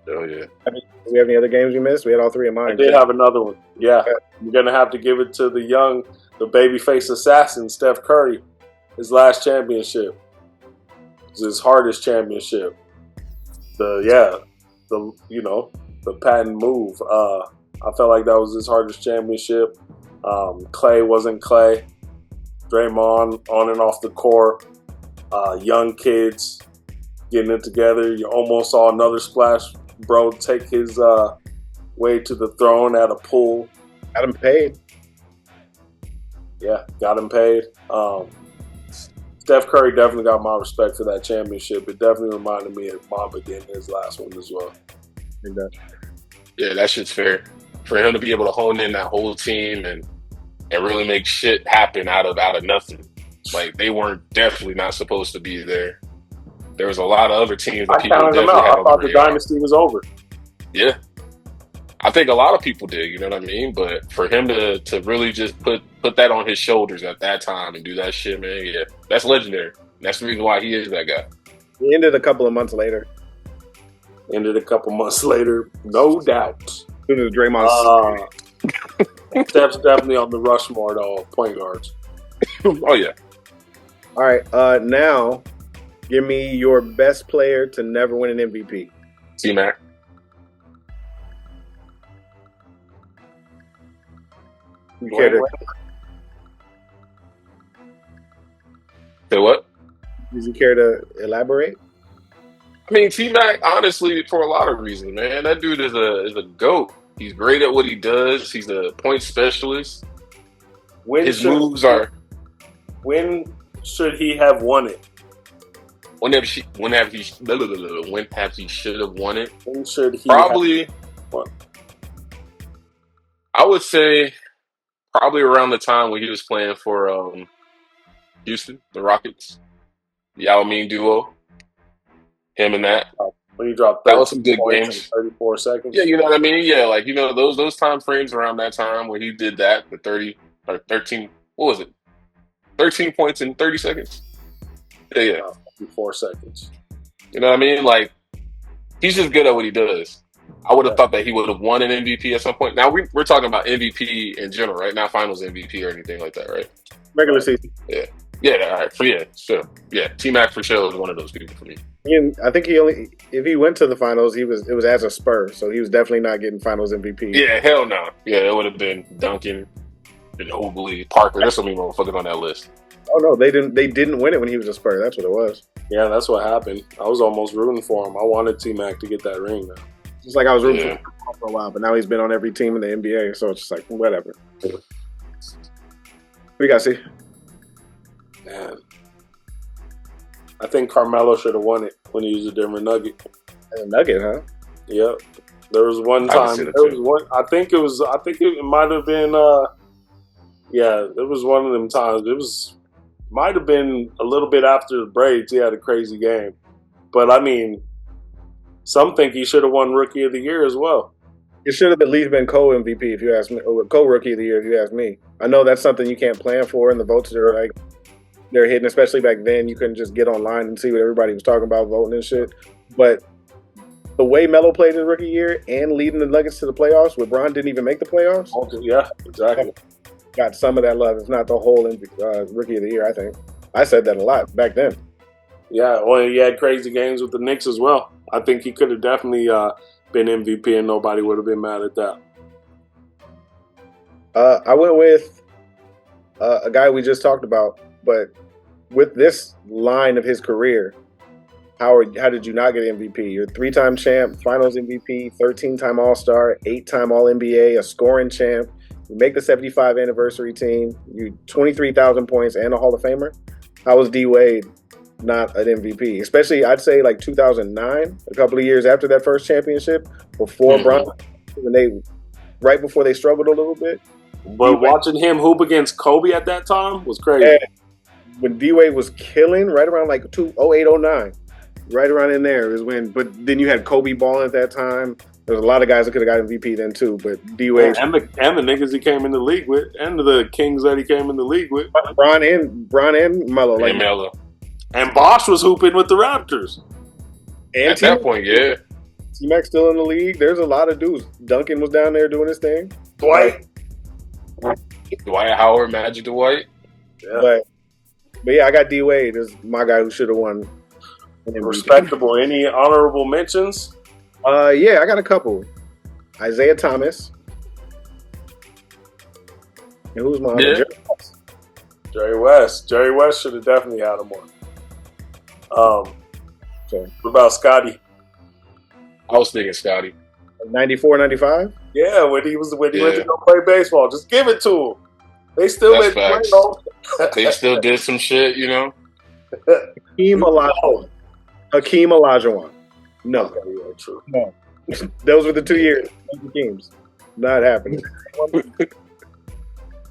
Oh yeah. Do we have any other games we missed? We had all three of mine. I did have another one. Yeah. You're going to have to give it to the babyface assassin, Steph Curry. His last championship. It's his hardest championship. The Patton move. I felt like that was his hardest championship. Clay wasn't Clay. Draymond on and off the court. Young kids getting it together. You almost saw another splash bro take his way to the throne at a pool. Got him paid. Yeah, got him paid. Steph Curry definitely got my respect for that championship. It definitely reminded me of Mamba getting his last one as well. Yeah, that shit's fair. For him to be able to hone in that whole team and really make shit happen out of nothing. Like, they weren't definitely not supposed to be there. There was a lot of other teams that people counted them definitely out. had I thought the dynasty was over. Yeah. I think a lot of people did, you know what I mean? But for him to really just put that on his shoulders at that time and do that shit, man, yeah, that's legendary. That's the reason why he is that guy. He ended a couple of months later. No doubt. As soon as Draymond. Steph's definitely on the Rushmore, though, point guards. Oh, yeah. All right. Now, give me your best player to never win an MVP. T-Mac. You care to, Say what? Did you care to elaborate? I mean, T-Mac, honestly, for a lot of reasons, man. That dude is a GOAT. He's great at what he does. He's a point specialist. His moves are... When should he have won it? When have he should have won it? When should he probably have won? I would say probably around the time when he was playing for Houston, the Rockets, the Yao Ming duo. Him and that. When he dropped that was some good games. 34 seconds. Yeah, you know what I mean? Yeah, like, you know, those time frames around that time where he did that, the 13, what was it? 13 points in 30 seconds? Yeah. 34 seconds. You know what I mean? Like, he's just good at what he does. I would have thought that he would have won an MVP at some point. Now, we're talking about MVP in general, right? Not finals MVP or anything like that, right? Regular season. Yeah. Yeah, all right. Sure. Yeah, T-Mac for sure was one of those people for me. I think if he went to the finals, it was as a Spur, so he was definitely not getting finals MVP. Yeah, hell no. Yeah, it would have been Duncan, Ginobili, Parker. There's so many motherfuckers on that list. Oh no, they didn't win it when he was a Spur. That's what it was. Yeah, that's what happened. I was almost rooting for him. I wanted T-Mac to get that ring now. Just like I was rooting for him for a while, but now he's been on every team in the NBA, so it's just like whatever. What do you guys see? Man, I think Carmelo should have won it when he was a Denver Nugget. A Nugget, huh? Yep. There was one time. I think it might have been. There was one of them times. Might have been a little bit after the braids. He had a crazy game, but I mean, some think he should have won Rookie of the Year as well. It should have at least been co-MVP if you ask me, or co-Rookie of the Year if you ask me. I know that's something you can't plan for, and the votes are like they're hidden. Especially back then, you couldn't just get online and see what everybody was talking about voting and shit. But the way Melo played his rookie year and leading the Nuggets to the playoffs, where Bron didn't even make the playoffs. Yeah, exactly. Got some of that love, if not the whole Rookie of the Year, I think. I said that a lot back then. Yeah, well, he had crazy games with the Knicks as well. I think he could have definitely been MVP and nobody would have been mad at that. I went with a guy we just talked about, but with this line of his career, how did you not get MVP? You're a 3-time champ, finals MVP, 13-time All-Star, 8-time All-NBA, a scoring champ. You make the 75 anniversary team. You 23,000 points and a Hall of Famer. How was D Wade not an MVP? Especially, I'd say like 2009, a couple of years after that first championship, before Bron, right before they struggled a little bit. But watching him hoop against Kobe at that time was crazy. And when D Wade was killing right around like 08, 09, right around in there is when. But then you had Kobe balling at that time. There's a lot of guys that could have got MVP then too. But D Wade and the niggas he came in the league with, and the Kings that he came in the league with, Bron and Melo, like Melo. And Bosh was hooping with the Raptors. And At that point, yeah. T-Mac still in the league. There's a lot of dudes. Duncan was down there doing his thing. Dwight Howard, Magic Dwight. Yeah. But yeah, I got D Wade as my guy who should have won. Respectable. Any honorable mentions? Yeah, I got a couple. Isaiah Thomas. And who's my other? Jerry West. Jerry West should have definitely had him on. What about Scotty? I was thinking Scotty. 94, 95? Yeah, when he went to go play baseball, just give it to him. They still That's made facts. They still did some shit, you know. Hakeem Olajuwon. No. Okay, yeah, true. No. Those were the 2 years. Games. Not happening.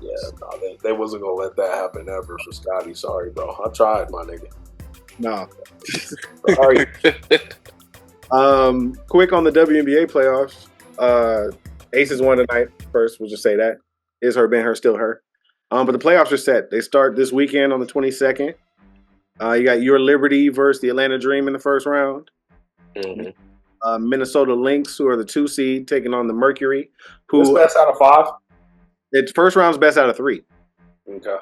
Yeah, no, they wasn't gonna let that happen ever for Scotty. Sorry, bro. I tried, my nigga. No. Sorry. Quick on the WNBA playoffs. Aces won tonight. First, we'll just say that. Is her, been her, still her. But the playoffs are set. They start this weekend on the 22nd. You got Your Liberty versus the Atlanta Dream in the first round. Mm-hmm. Minnesota Lynx, who are the 2 seed, taking on the Mercury. Who best out of 5? It's first round's best out of 3. Okay.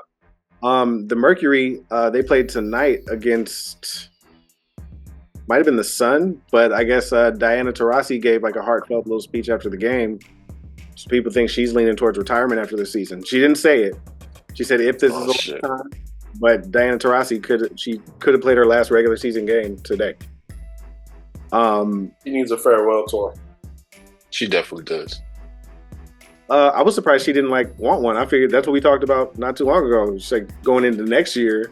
The Mercury, they played tonight against, might have been the Sun, but I guess Diana Taurasi gave like a heartfelt little speech after the game. So people think she's leaning towards retirement after the season. She didn't say it. She said if this is the time, but Diana Taurasi could have played her last regular season game today. She needs a farewell tour. She definitely does. I was surprised she didn't want one. I figured that's what we talked about not too long ago. It's like going into next year,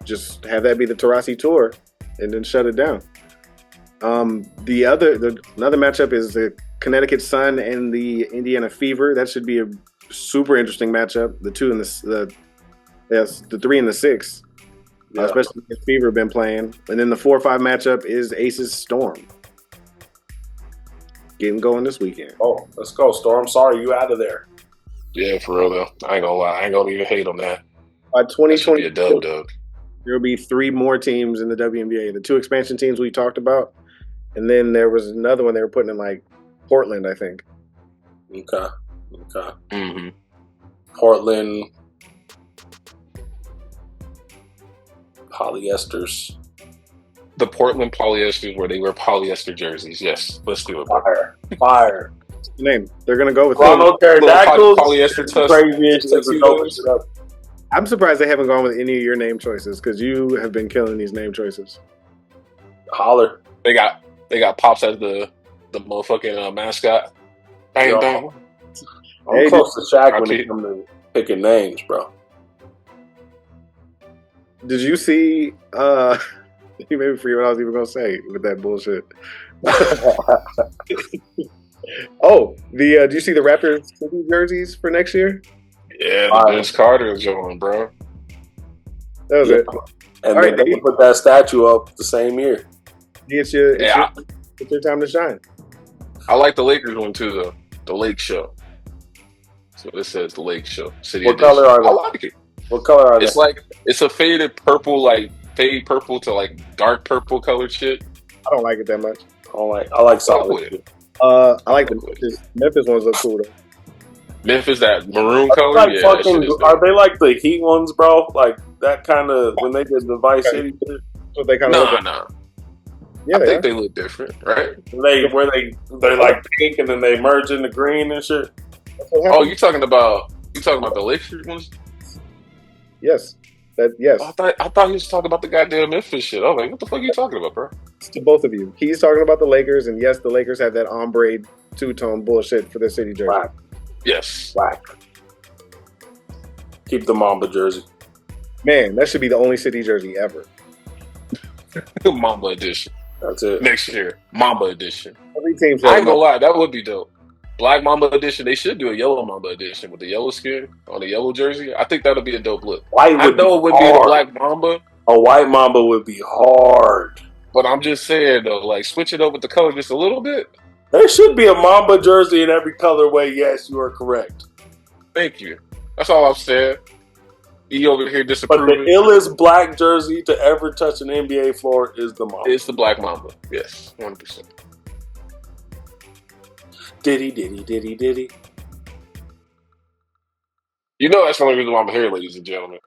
just have that be the Taurasi tour, and then shut it down. Another matchup is the Connecticut Sun and the Indiana Fever. That should be a super interesting matchup. The 2 and the 3 and the 6, especially if Fever have been playing. And then the 4-5 matchup is Aces Storm. Getting going this weekend. Oh, let's go, Storm. Sorry, you out of there. Yeah, for real though. I ain't gonna lie. I ain't gonna even hate on that. By 2020, be a dub. There'll be 3 more teams in the WNBA. The 2 expansion teams we talked about, and then there was another one they were putting in Portland, I think. Okay. Mm-hmm. Portland polyesters. The Portland polyesters where they wear polyester jerseys. Yes, let's do it. Fire. Name. They're gonna go with Toronto Pterodactyls. Polyester tusk. I'm surprised they haven't gone with any of your name choices because you have been killing these name choices. Holler. They got Pops as the motherfucking mascot. Bang bang. I'm close to Shaq when it comes to picking names, bro. Did you see? You made me forget what I was even gonna say with that bullshit. Do you see the Raptors jerseys for next year? Yeah, the Vince Carter joint, bro. That was it. And then they put that statue up the same year. It's your time to shine. I like the Lakers one too, though. The Lake Show. So it says the Lake Show. City what edition. color are they? I like it. What color are they? It's a faded purple, fade purple to dark purple colored shit. I don't like it that much. I like solid. I like the Memphis ones look cool though. Memphis, that maroon color? Are they like the Heat ones, bro? Like that kind of when they did the Vice City shit? What they kind of look nah. Yeah, I think they look different, right? They're like pink and then they merge into green and shit. Oh, you talking about the Lakers ones? Yes. Yes. I thought he was talking about the goddamn Memphis shit. I was like, what the fuck are you talking about, bro? It's to both of you. He's talking about the Lakers, and yes, the Lakers have that ombre two-tone bullshit for their city jersey. Black. Yes. Black. Keep the Mamba jersey. Man, that should be the only city jersey ever. Mamba edition. That's it. Next year, Mamba edition. Every team. I ain't gonna lie, that would be dope. Black Mamba edition. They should do a yellow Mamba edition with the yellow skin on the yellow jersey. I think that'll be a dope look. White would it would be the Black Mamba. A white Mamba would be hard. But I'm just saying though, like switch it up with the color just a little bit. There should be a Mamba jersey in every colorway. Yes, you are correct. Thank you. That's all I'm saying. He over here But disapproving. the illest black jersey to ever touch an NBA floor is the Mamba. It's the Black Mamba. Yes, 100%. Diddy. You know that's the only reason why I'm here, ladies and gentlemen.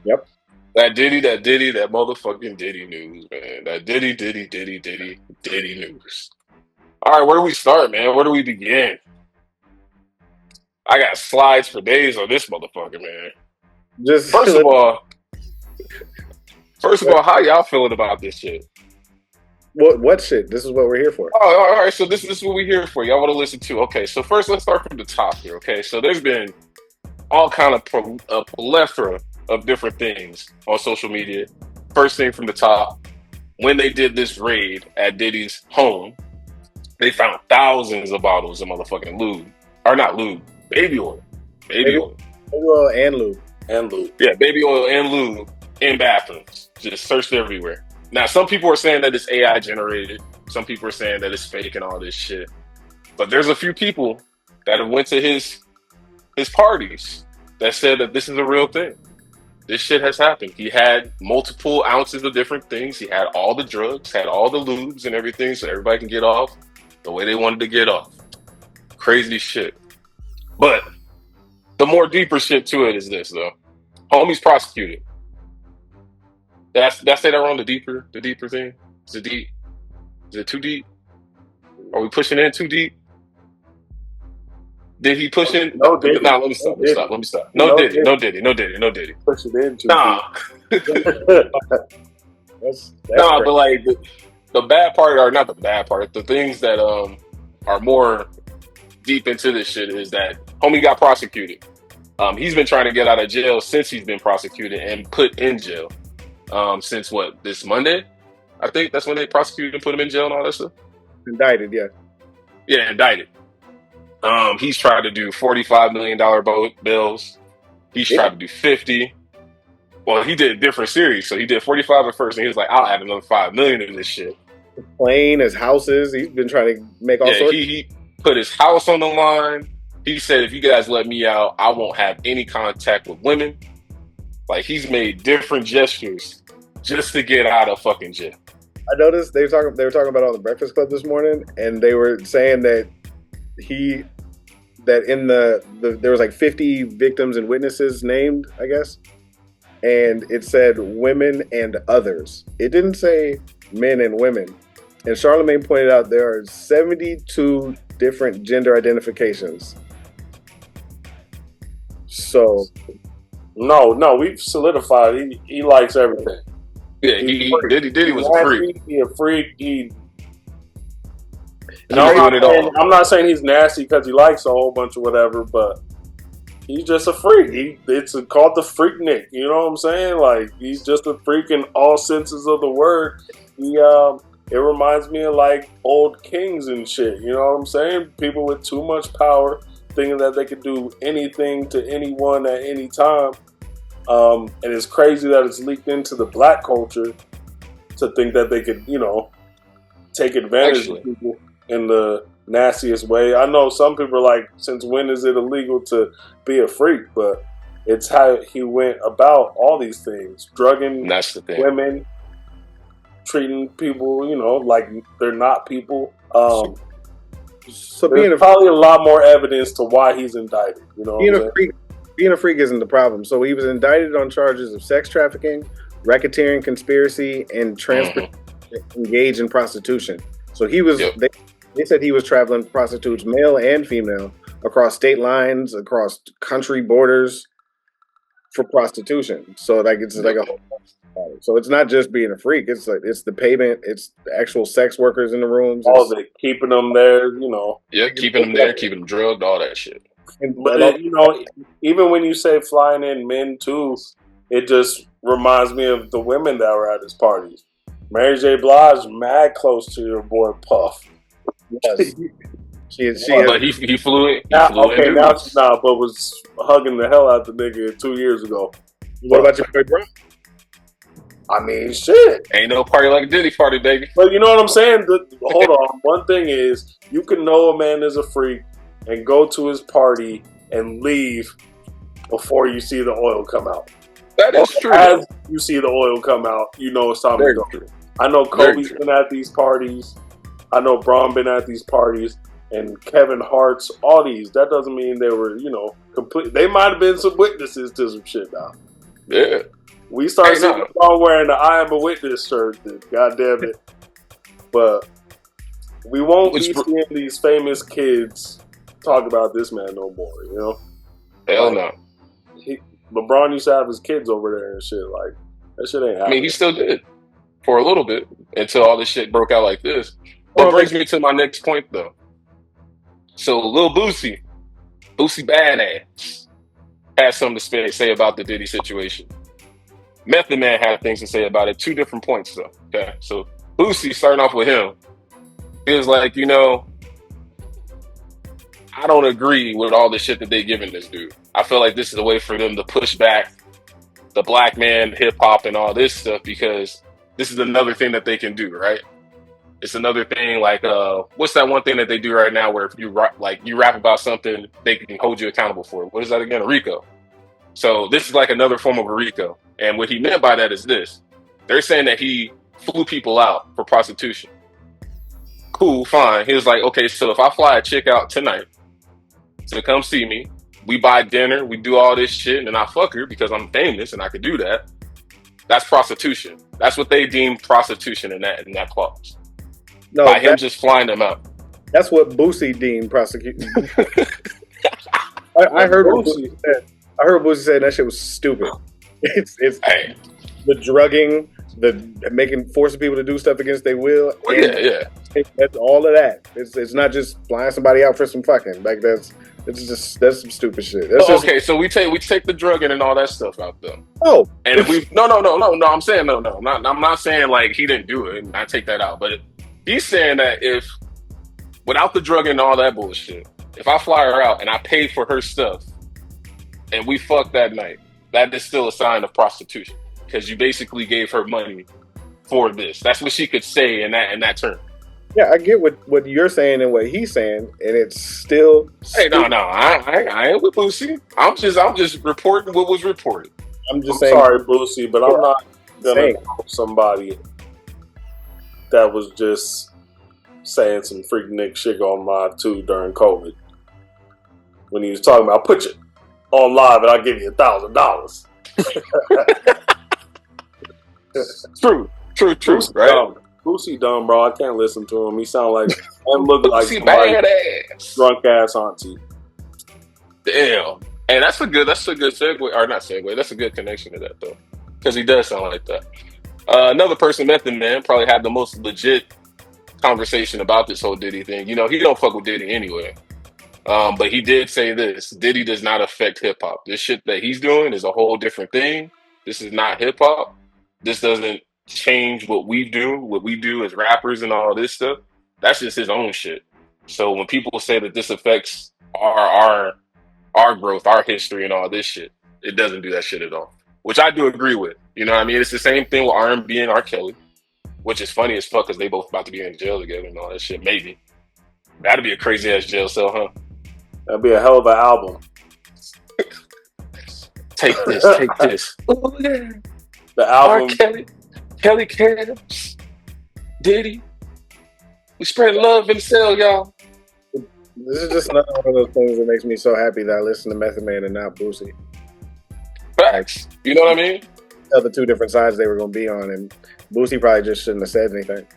Yep. That Diddy, that motherfucking Diddy news, man. That Diddy news. All right, where do we start, man? Where do we begin? I got slides for days on this motherfucker, man. Just First of all, how y'all feeling about this shit? what shit? This is what we're here for. Oh, all right. So this is what we're here for. Y'all want to listen to? Okay. So first, let's start from the top here. Okay. So there's been all kind of a plethora of different things on social media. First thing from the top, when they did this raid at Diddy's home, they found thousands of bottles of motherfucking lube, or not lube, baby oil, baby oil, and lube. Yeah, baby oil and lube in bathrooms. Just searched everywhere. Now, some people are saying that it's AI generated. Some people are saying that it's fake and all this shit. But there's a few people that have went to his parties that said that this is a real thing. This shit has happened. He had multiple ounces of different things. He had all the drugs, had all the lubes and everything, so everybody can get off the way they wanted to get off. Crazy shit. But the more deeper shit to it is this, though. Homie's prosecuted. Did I say that wrong? The deeper thing? Is it deep? Is it too deep? Are we pushing in too deep? Did he push in? No, Diddy. Nah, let me stop. No Diddy. Push it in too Nah. That's Nah, great. but like the bad part, or not the bad part, the things that are more deep into this shit is that homie got prosecuted. He's been trying to get out of jail since he's been prosecuted and put in jail. Since what, this Monday? I think that's when they prosecuted and put him in jail and all that stuff. Indicted, yeah. Yeah, indicted. He's tried to do $45 million bills. He's tried to do 50. Well, he did a different series, so he did 45 at first, and he was like, "I'll add another $5 million to this shit." His plane, his houses. He's been trying to make all sorts. He put his house on the line. He said, "If you guys let me out, I won't have any contact with women." Like, he's made different gestures just to get out of fucking jail. I noticed they were talking about it on the Breakfast Club this morning, and they were saying that in there was like 50 victims and witnesses named, I guess, and it said women and others. It didn't say men and women. And Charlemagne pointed out there are 72 different gender identifications. So No, we've solidified. He likes everything. Yeah, Diddy was a freak. He a freak. I'm not saying he's nasty because he likes a whole bunch of whatever, but he's just a freak. It's called the Freaknik. You know what I'm saying? Like, he's just a freak in all senses of the word. It reminds me of like old kings and shit. You know what I'm saying? People with too much power, thinking that they could do anything to anyone at any time. And it's crazy that it's leaked into the black culture to think that they could, take advantage of people in the nastiest way. I know some people are like, since when is it illegal to be a freak? But it's how he went about all these things. Drugging women, treating people, like they're not people. So there's probably a lot more evidence to why he's indicted. Being a freak isn't the problem. So he was indicted on charges of sex trafficking, racketeering, conspiracy, and engaged in prostitution. So he was. Yep. They said he was traveling prostitutes, male and female, across state lines, across country borders, for prostitution. So it's like a whole. So it's not just being a freak. It's the payment. It's the actual sex workers in the rooms. All of it, keeping them there. Yeah, keeping them there, keeping them drugged, all that shit. But even when you say flying in men too, it just reminds me of the women that were at his parties. Mary J. Blige, mad close to your boy Puff. Yes. But he flew it. Now she's not, but was hugging the hell out the nigga 2 years ago. What about your boy Brown? I mean, shit. Ain't no party like a Diddy party, baby. But you know what I'm saying? Hold on. One thing is, you can know a man is a freak and go to his party and leave before you see the oil come out. That is true. As you see the oil come out, you know it's time to go. True. I know Kobe's been at these parties. I know Braun been at these parties. And Kevin Hart's, all these. That doesn't mean they were, complete. They might have been some witnesses to some shit now. Yeah. We started seeing Braun wearing the I Am a Witness shirt. God damn it. But we won't be seeing these famous kids talk about this man no more, you know? Hell no. LeBron used to have his kids over there and shit. Like, that shit ain't happening. I mean, he still did for a little bit until all this shit broke out like this. But brings me to my next point, though. So, Lil Boosie Badass, has something to say about the Diddy situation. Method Man had things to say about it. 2 different points, though. Okay, so Boosie, starting off with him, feels like, I don't agree with all the shit that they giving this dude. I feel like this is a way for them to push back the black man, hip hop, and all this stuff, because this is another thing that they can do, right? It's another thing, like, what's that one thing that they do right now where if you rap about something, they can hold you accountable for it? What is that again? A RICO. So this is like another form of a RICO. And what he meant by that is this. They're saying that he flew people out for prostitution. Cool, fine. He was like, okay, so if I fly a chick out tonight to come see me, we buy dinner, we do all this shit, and I fuck her because I'm famous and I could do that. That's prostitution. That's what they deem prostitution in that clause. No, by him just flying them out. That's what Boosie deemed prosecution. I heard what Boosie said. I heard Boosie say that shit was stupid. It's the drugging, the forcing people to do stuff against their will. Well, yeah. That's all of that. It's not just flying somebody out for some fucking. Like that's some stupid shit. Okay, so we take the drugging and all that stuff out though. Oh, and if we no. I'm saying no. I'm not saying like he didn't do it. And I take that out, but he's saying that if without the drugging and all that bullshit, if I fly her out and I pay for her stuff and we fuck that night, that is still a sign of prostitution because you basically gave her money for this. That's what she could say in that term. Yeah, I get what you're saying and what he's saying, and it's still. Hey, no, I ain't with Boosie. I'm just reporting what was reported. I'm saying, sorry, Boosie, but I'm not gonna quote somebody that was just saying some freaking Nick shit on live too during COVID when he was talking about put you on live and I'll give you $1,000. True, Boosie right? Dumb. Boosie dumb, bro. I can't listen to him. He sound like I'm looking like badass, drunk ass auntie. Damn. And that's a good segue, or not segue. That's a good connection to that though, because he does sound like that. Another person, Method Man, probably had the most legit conversation about this whole Diddy thing. He don't fuck with Diddy anyway. But he did say this: Diddy does not affect hip hop. This shit that he's doing is a whole different thing. This is not hip hop. This doesn't change what we do as rappers and all this stuff. That's just his own shit. So when people say that this affects our growth, our history, and all this shit, it doesn't do that shit at all. Which I do agree with. You know what I mean? It's the same thing with R&B and R. Kelly, which is funny as fuck because they both about to be in jail together and all that shit. Maybe. That'd be a crazy ass jail cell, huh? That'd be a hell of an album. Take this. Oh, yeah. The album. R. Kelly Cares, Diddy. We spread love in the cell, y'all. This is just another one of those things that makes me so happy that I listen to Method Man and not Boosie. Facts. You know what I mean? The 2 different sides they were going to be on, and Boosie probably just shouldn't have said anything.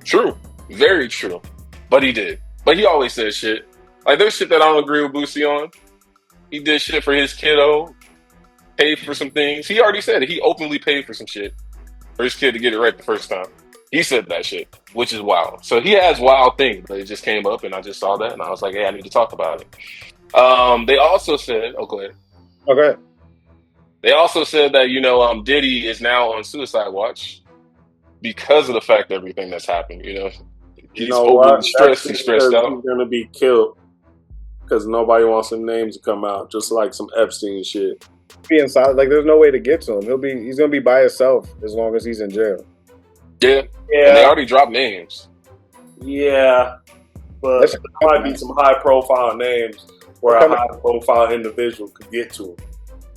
True. Very true. But he did. But he always says shit. Like, there's shit that I don't agree with Boosie on. He did shit for his kiddo. Paid for some things. He already said it. He openly paid for some shit for his kid to get it right the first time. He said that shit, which is wild. So he has wild things, but it just came up, and I just saw that, and I was like, hey, I need to talk about it. They also said, go ahead. Okay. They also said that, Diddy is now on suicide watch because of the fact of everything that's happened, He's overly stressed. He's stressed out. He's going to be killed because nobody wants some names to come out, just like some Epstein shit. Be inside. Like, there's no way to get to him. He's gonna be by himself as long as he's in jail. Yeah. Yeah. And they already dropped names. Yeah. But there might be some high profile names where a high profile individual could get to him.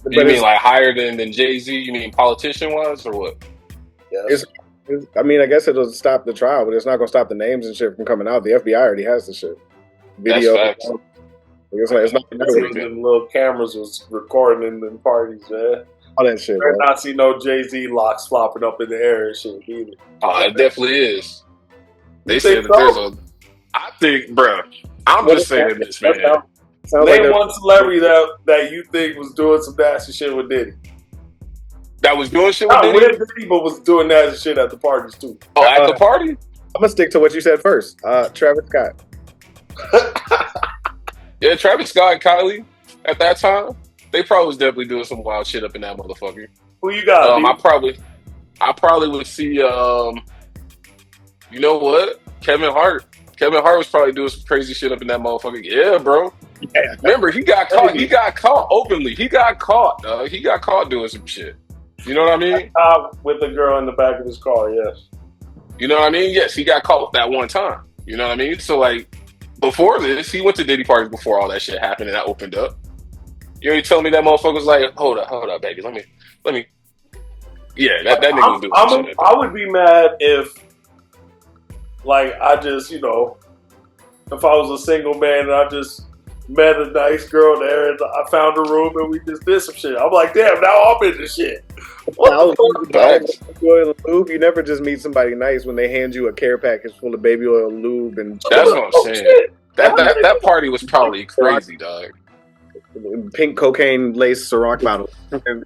You mean like higher than Jay-Z? You mean politician wise or what? Yes. I mean, I guess it'll stop the trial, but it's not gonna stop the names and shit from coming out. The FBI already has the shit. Video. That's facts. It's not them little cameras was recording in the parties, man. All that shit. I not see no Jay-Z locks flopping up in the air and shit either. Oh, it definitely is. They said that there's a. I think, bro. I'm just saying this, man. Name one celebrity that you think was doing some nasty shit with Diddy. That was doing shit with Diddy? Diddy, but was doing nasty shit at the parties too. Oh, at the party? I'm gonna stick to what you said first. Travis Scott. Yeah, Travis Scott and Kylie at that time, they probably was definitely doing some wild shit up in that motherfucker. Who you got? I probably would see. You know what? Kevin Hart. Kevin Hart was probably doing some crazy shit up in that motherfucker. Yeah, bro. Yeah. Remember, he got caught. He got caught openly. He got caught. He got caught doing some shit. You know what I mean? With the girl in the back of his car. Yes. You know what I mean? Yes, he got caught that one time. You know what I mean? So like. Before this, he went to Diddy parties before all that shit happened and that opened up. You ain't telling me that motherfucker was like, hold up, baby, let me. Yeah, that nigga was doing shit. I would be mad if, like, I just, if I was a single man and I just met a nice girl there and I found a room and we just did some shit. I'm like, damn, now I'm into shit. You never just meet somebody nice when they hand you a care package full of baby oil, lube, and that's what I'm saying. That party was probably crazy, dog. Pink cocaine lace Ciroc bottle, and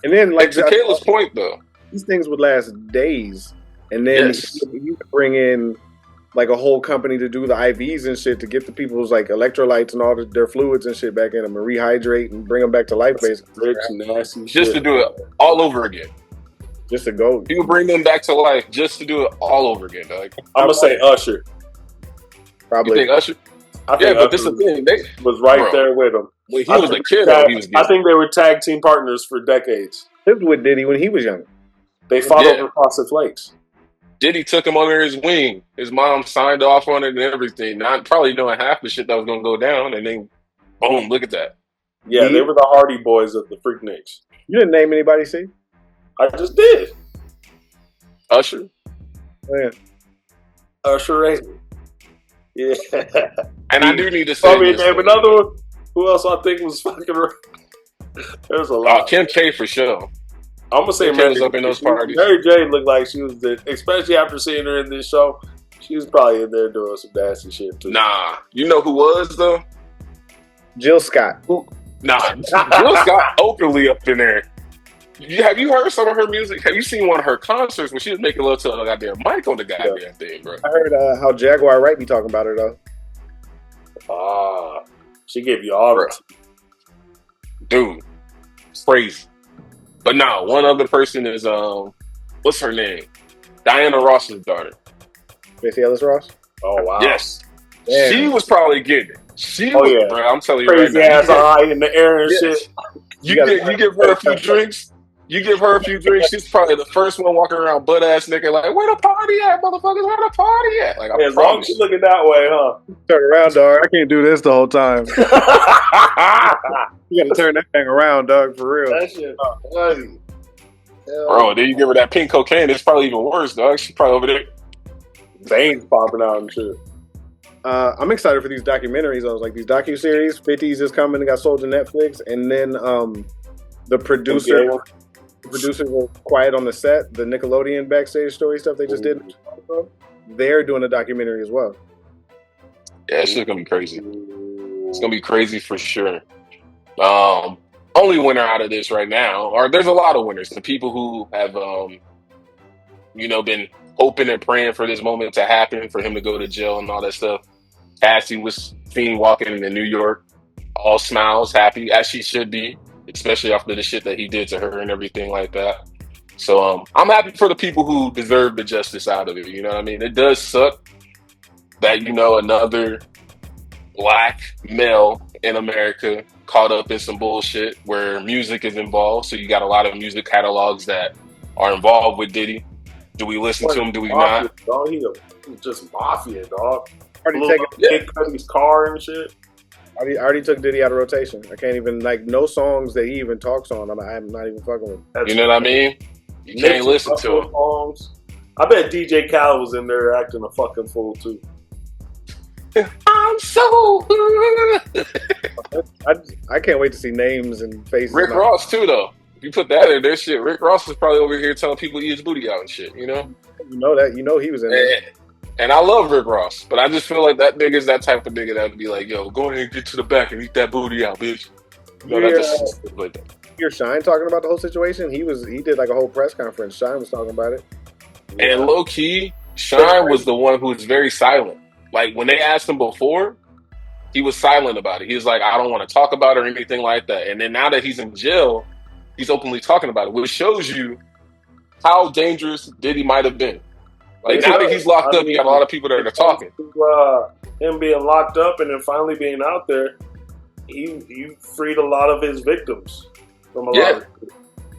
then like to Kayla's point though, these things would last days, and then you could bring in like a whole company to do the IVs and shit to get the people's like electrolytes and all their fluids and shit back in them and rehydrate and bring them back to life, basically. Just to do it all over again. Just to go. You would bring them back to life just to do it all over again, dog. I'm gonna say Usher. Probably. You think Usher? But this is the thing. They was right there with him. When he was a kid, I think they were tag team partners for decades. Lived with Diddy when he was young. They fought over Frosted Flakes. Diddy took him under his wing. His mom signed off on it and everything. Not probably knowing half the shit that was going to go down. And then, boom, look at that. Yeah, they were the Hardy Boys of the Freakniks. You didn't name anybody, see? I just did. Usher? Oh, yeah. Usher Raymond. Yeah. And I do need to say name another one. Who else I think was fucking around? There's a lot. Kim K for sure. I'm gonna say Mary up in those parties. Mary J looked like she was there, especially after seeing her in this show. She was probably in there doing some nasty shit too. Nah, you know who was though? Jill Scott. Nah, Jill Scott openly up in there. Have you heard some of her music? Have you seen one of her concerts when she was making love to a goddamn mic on the goddamn thing, bro? I heard how Jaguar Wright be talking about her though. She gave you all the dude, it's crazy. But nah, one other person is what's her name? Diana Ross's daughter. Stacey Ellis Ross? Oh wow. Yes. Damn. She was probably getting it. She was, bro, I'm telling you crazy right now. Crazy ass eye in the air and shit. You give her a few drinks. You give her a few drinks, she's probably the first one walking around butt ass naked, like, where the party at, motherfuckers? Where the party at? Like, as long as she's looking that way, huh? Turn around, dog. I can't do this the whole time. You gotta turn that thing around, dog, for real. That shit funny. Bro, then you give her that pink cocaine, it's probably even worse, dog. She's probably over there. Veins popping out and shit. I'm excited for these documentaries. I was like, these docuseries, 50s is coming and got sold to Netflix, and then the producers were quiet on the set. The Nickelodeon backstage story stuff they just did. They're doing a documentary as well. Yeah, it's just gonna be crazy. It's gonna be crazy for sure. Only winner out of this right now, or there's a lot of winners. The people who have, been hoping and praying for this moment to happen, for him to go to jail and all that stuff. Cassie was seen walking into New York, all smiles, happy, as she should be, especially after the shit that he did to her and everything like that. So I'm happy for the people who deserve the justice out of it. You know what I mean? It does suck that, another black male in America caught up in some bullshit where music is involved. So you got a lot of music catalogs that are involved with Diddy. Do we listen to him? Do we Mafia, not? dog. He just mafia, dog. Already Blew taken. up Kid Cudi's car and shit. I already took Diddy out of rotation. I can't even no songs that he even talks on. I'm not even fucking with. You know what I mean? You can't listen to him. Songs. I bet DJ Khaled was in there acting a fucking fool too. I'm so. I can't wait to see names and faces. Rick Ross too, though. If you put that in there, shit. Rick Ross is probably over here telling people to eat his booty out and shit. You know. You know that. You know he was in there. And I love Rick Ross, but I just feel like that nigga's that type of nigga that would be like, yo, go ahead and get to the back and eat that booty out, bitch. You hear Shine talking about the whole situation? He did like a whole press conference. Shine was talking about it. And low key, Shine was the one who was very silent. Like when they asked him before, he was silent about it. He was like, I don't want to talk about it or anything like that. And then now that he's in jail, he's openly talking about it, which shows you how dangerous Diddy might have been. Like now that he's locked up, you got a lot of people that are talking. Him being locked up and then finally being out there, he freed a lot of his victims from a lot of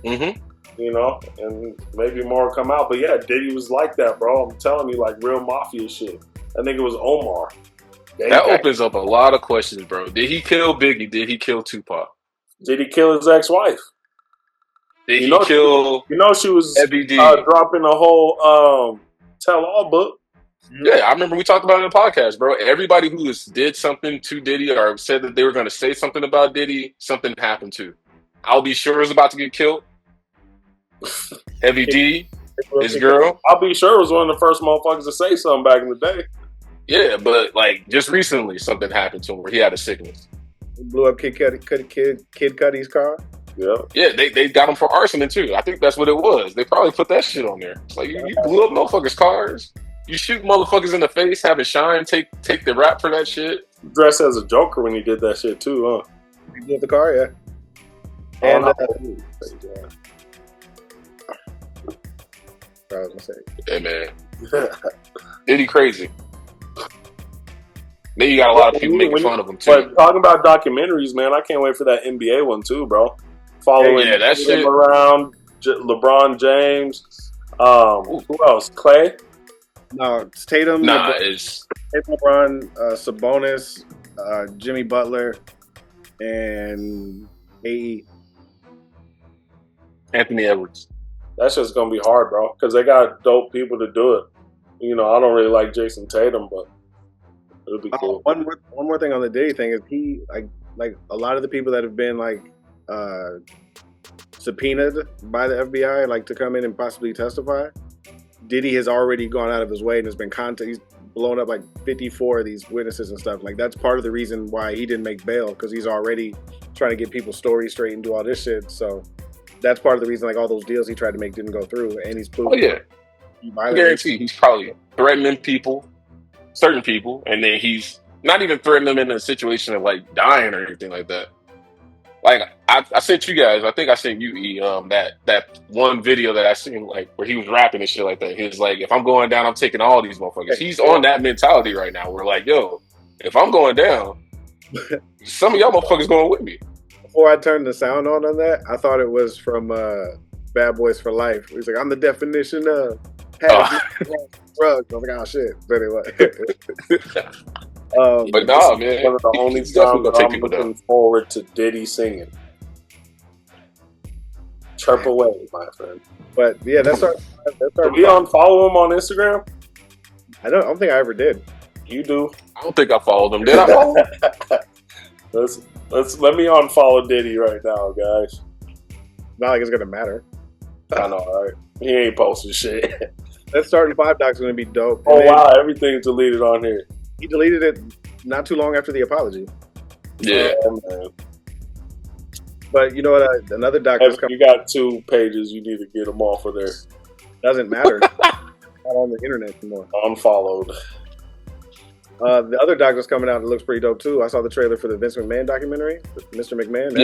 Mm-hmm. You know, and maybe more come out. But yeah, Diddy was like that, bro. I'm telling you, like real mafia shit. I think it was Omar. That opens up a lot of questions, bro. Did he kill Biggie? Did he kill Tupac? Did he kill his ex-wife? Did he kill? She was FBD? Dropping a whole tell-all book. Yeah, I remember we talked about it in the podcast, bro. Everybody who did something to Diddy or said that they were going to say something about Diddy, something happened to. I'll Be Sure is about to get killed. Heavy D, his girl. I'll Be Sure was one of the first motherfuckers to say something back in the day. Yeah, but like just recently, something happened to him where he had a sickness. He blew up Kid Cudi's car. Yeah, they got him for arson too. I think that's what it was. They probably put that shit on there. It's like you blew up motherfuckers' cars. You shoot motherfuckers in the face, having Shine take the rap for that shit. Dressed as a Joker when he did that shit too, huh? He blew up the car, yeah. And I was gonna say, hey man, Diddy crazy. Then you got a lot of people making fun of him too. But talking about documentaries, man, I can't wait for that NBA one too, bro. Following that shit around LeBron James. Who else? Clay? No, it's Tatum. It's LeBron, Sabonis, Jimmy Butler, and AE. Anthony Edwards. That's just gonna be hard, bro, because they got dope people to do it. You know, I don't really like Jason Tatum, but it'll be cool. One more thing on the Diddy thing is he like a lot of the people that have been subpoenaed by the FBI like to come in and possibly testify. Diddy has already gone out of his way and has been he's blown up like 54 of these witnesses and stuff. Like that's part of the reason why he didn't make bail, because he's already trying to get people's stories straight and do all this shit. So that's part of the reason like all those deals he tried to make didn't go through. And he's proved. Oh yeah, I guarantee he's probably threatening certain people, and then he's not even threatening them in a situation of like dying or anything like that. Like I sent you guys, I think I sent you that one video that I seen like where he was rapping and shit like that. He was like, if I'm going down, I'm taking all these motherfuckers. He's on that mentality right now. We're like, yo, if I'm going down, some of y'all motherfuckers going with me. Before I turned the sound on that, I thought it was from Bad Boys for Life. He's like, I'm the definition of drugs. I was like, oh shit. But anyway. But nah, man. One of the only times that I'm looking forward to Diddy singing. Chirp away, my friend. But yeah, that's our. Did we unfollow him on Instagram? I don't think I ever did. You do. I don't think I followed him. Did I follow him? Let me unfollow Diddy right now, guys. Not like it's gonna matter. I know, right? He ain't posting shit. That starting five doc's gonna be dope. Oh wow, everything's deleted on here. He deleted it not too long after the apology. Yeah. Man. But you know what? Another doc is coming. You got 2 pages. You need to get them off of there. Doesn't matter. Not on the internet anymore. Unfollowed. The other doc that's coming out that looks pretty dope too. I saw the trailer for the Vince McMahon documentary, Mr. McMahon.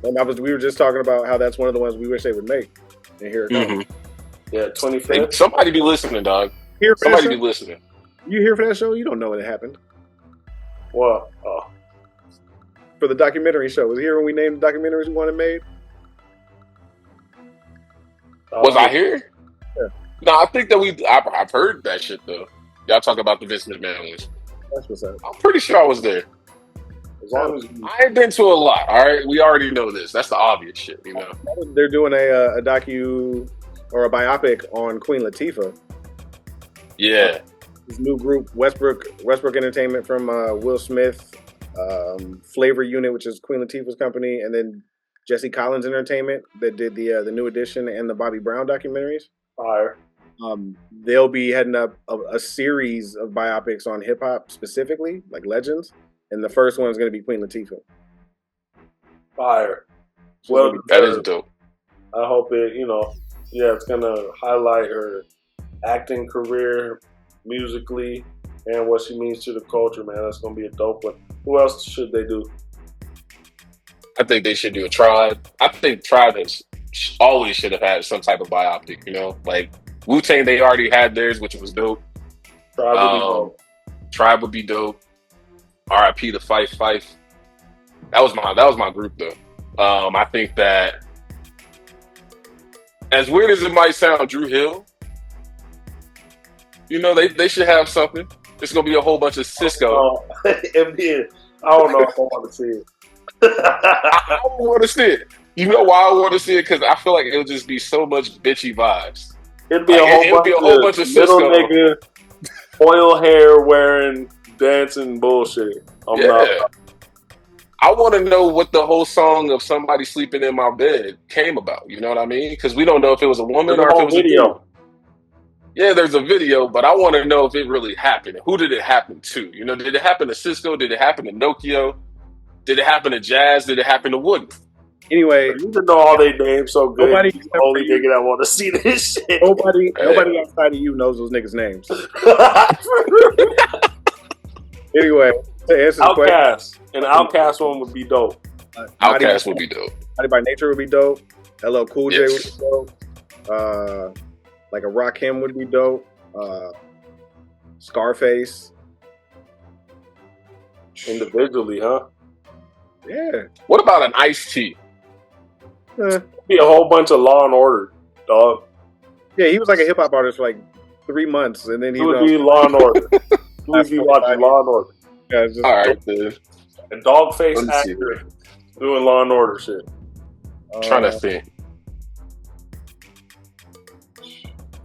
And we were just talking about how that's one of the ones we wish they would make. And here it comes. Yeah, 25th. Somebody be listening, dog. Somebody be listening. You here for that show? You don't know what happened. What? for the documentary show. Was he here when we named the documentaries we wanted made? Was I here? Yeah. No, I think that I've heard that shit though. Y'all talk about the Vince McMahon ones. That's what's up. I'm pretty sure I was there. As long as I ain't been to a lot. All right, we already know this. That's the obvious shit, you know. They're doing a docu or a biopic on Queen Latifah. Yeah. This new group, Westbrook Entertainment from Will Smith, Flavor Unit, which is Queen Latifah's company, and then Jesse Collins Entertainment that did the New Edition and the Bobby Brown documentaries. fire. They'll be heading up a series of biopics on hip hop specifically, like legends, and the first one is going to be Queen Latifah. Fire. So Well, That is dope. I hope it, it's going to highlight her acting career musically and what she means to the culture, man. That's going to be a dope one. Who else should they do? I think they should do a Tribe. I think Tribe always should have had some type of biopic, you know? Like Wu-Tang, they already had theirs, which was dope. Tribe would be dope. Tribe would be dope. R.I.P. to Fife. That was my group though. I think that as weird as it might sound, Drew Hill, they should have something. It's gonna be a whole bunch of Cisco. NBA. I don't know if I want to see it. I want to see it. You know why I want to see it? Because I feel like it'll just be so much bitchy vibes. It'd be a whole bunch of Cisco. little nigga, oil hair wearing, dancing bullshit. I want to know what the whole song of somebody sleeping in my bed came about. You know what I mean? Because we don't know if it was a woman or if it was a dude. Yeah, there's a video, but I want to know if it really happened. Who did it happen to? Did it happen to Cisco? Did it happen to Nokia? Did it happen to Jazz? Did it happen to Woody? Anyway, you need to know all their names so good. Nobody the only nigga that want to see this shit. Nobody outside of you knows those niggas' names. Anyway, to answer the question, Outkast. An Outkast one would be dope. Outkast would be dope. Naughty by Nature would be dope. LL Cool J Yes. would be dope. Like a Rakim would be dope. Scarface. Individually, huh? Yeah. What about an Ice-T? Be a whole bunch of Law and Order, dog. Yeah, he was like a hip hop artist for like 3 months, and then he would be Law and Order. He would be watching Law and Order. Yeah, just, all right, dude. And dog-faced actor doing Law and Order shit. Trying to think.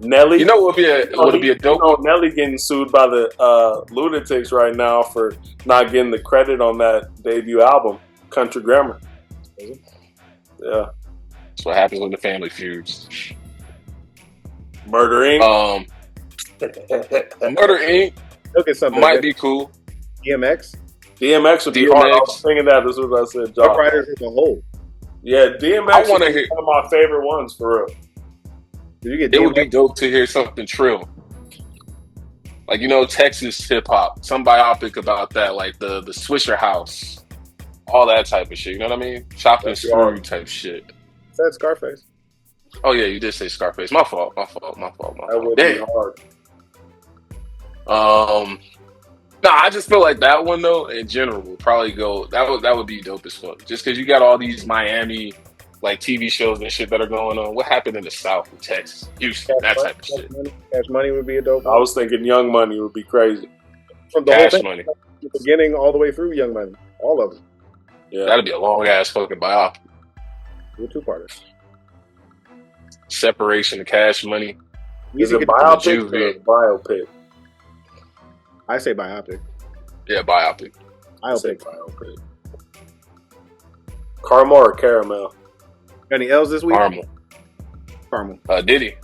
Nelly. Would be a dope. Nelly getting sued by the lunatics right now for not getting the credit on that debut album, Country Grammar. Yeah. That's what happens when the family feuds. Murder Inc. Murder Inc. Look at something. Might be cool. DMX would be hard. I was thinking that. This is what I said, John. Rough Riders as a whole. Yeah, DMX I want to hear one of my favorite ones for real. It would be dope to hear something trill. Like, Texas hip hop. Some biopic about that, like the Swisher House. All that type of shit. You know what I mean? Chop and screw type shit. Said Scarface. Oh, yeah, you did say Scarface. My fault. That would be hard. I just feel like that one, though, in general, would probably go. That would be dope as fuck. Just because you got all these Miami like TV shows and shit that are going on. What happened in the South, in Texas, Houston, that type of shit. Cash Money would be a dope one. I was thinking Young Money would be crazy. From the Cash whole thing, Money. the beginning all the way through Young Money. All of them. Yeah. That'd be a long ass fucking biopic. We're two-parters. Separation of Cash Money. Is it biopic or biopic? I say biopic. Yeah, biopic. I'll say pick biopic. Caramel or caramel? Any L's this week? Caramel. Diddy.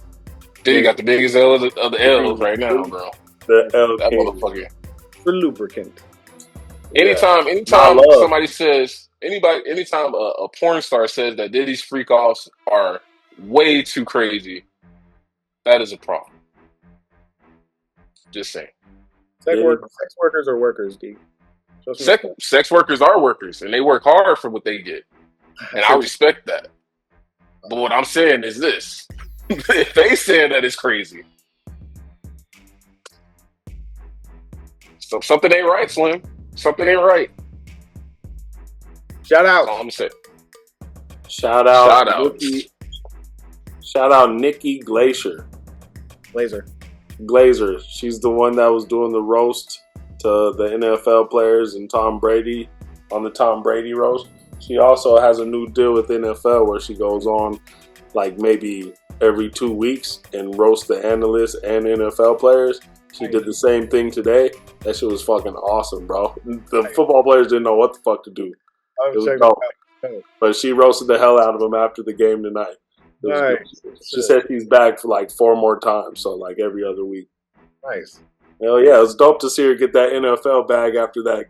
Diddy got the biggest L of the L's right now, bro. The L. That motherfucker. For lubricant. Anytime somebody says, anytime a porn star says that Diddy's freak offs are way too crazy, that is a problem. Just saying. Sex workers are workers, D. Sex workers are workers, and they work hard for what they get. And I respect that. But what I'm saying is this. If they saying that it's crazy, so something ain't right, Slim. Something ain't right. Shout That's out. all I'm saying. Shout out Shout outs. Nikki. Shout out Nikki Glacier. Glazer. She's the one that was doing the roast to the NFL players and Tom Brady on the Tom Brady roast. She also has a new deal with NFL where she goes on like maybe every 2 weeks and roasts the analysts and NFL players. She did the same thing today. That shit was fucking awesome, bro. The football players didn't know what the fuck to do. It was dope. But she roasted the hell out of them after the game tonight. Nice. She said she's back for like 4 more times, so like every other week. Nice. Hell yeah, it was dope to see her get that NFL bag after that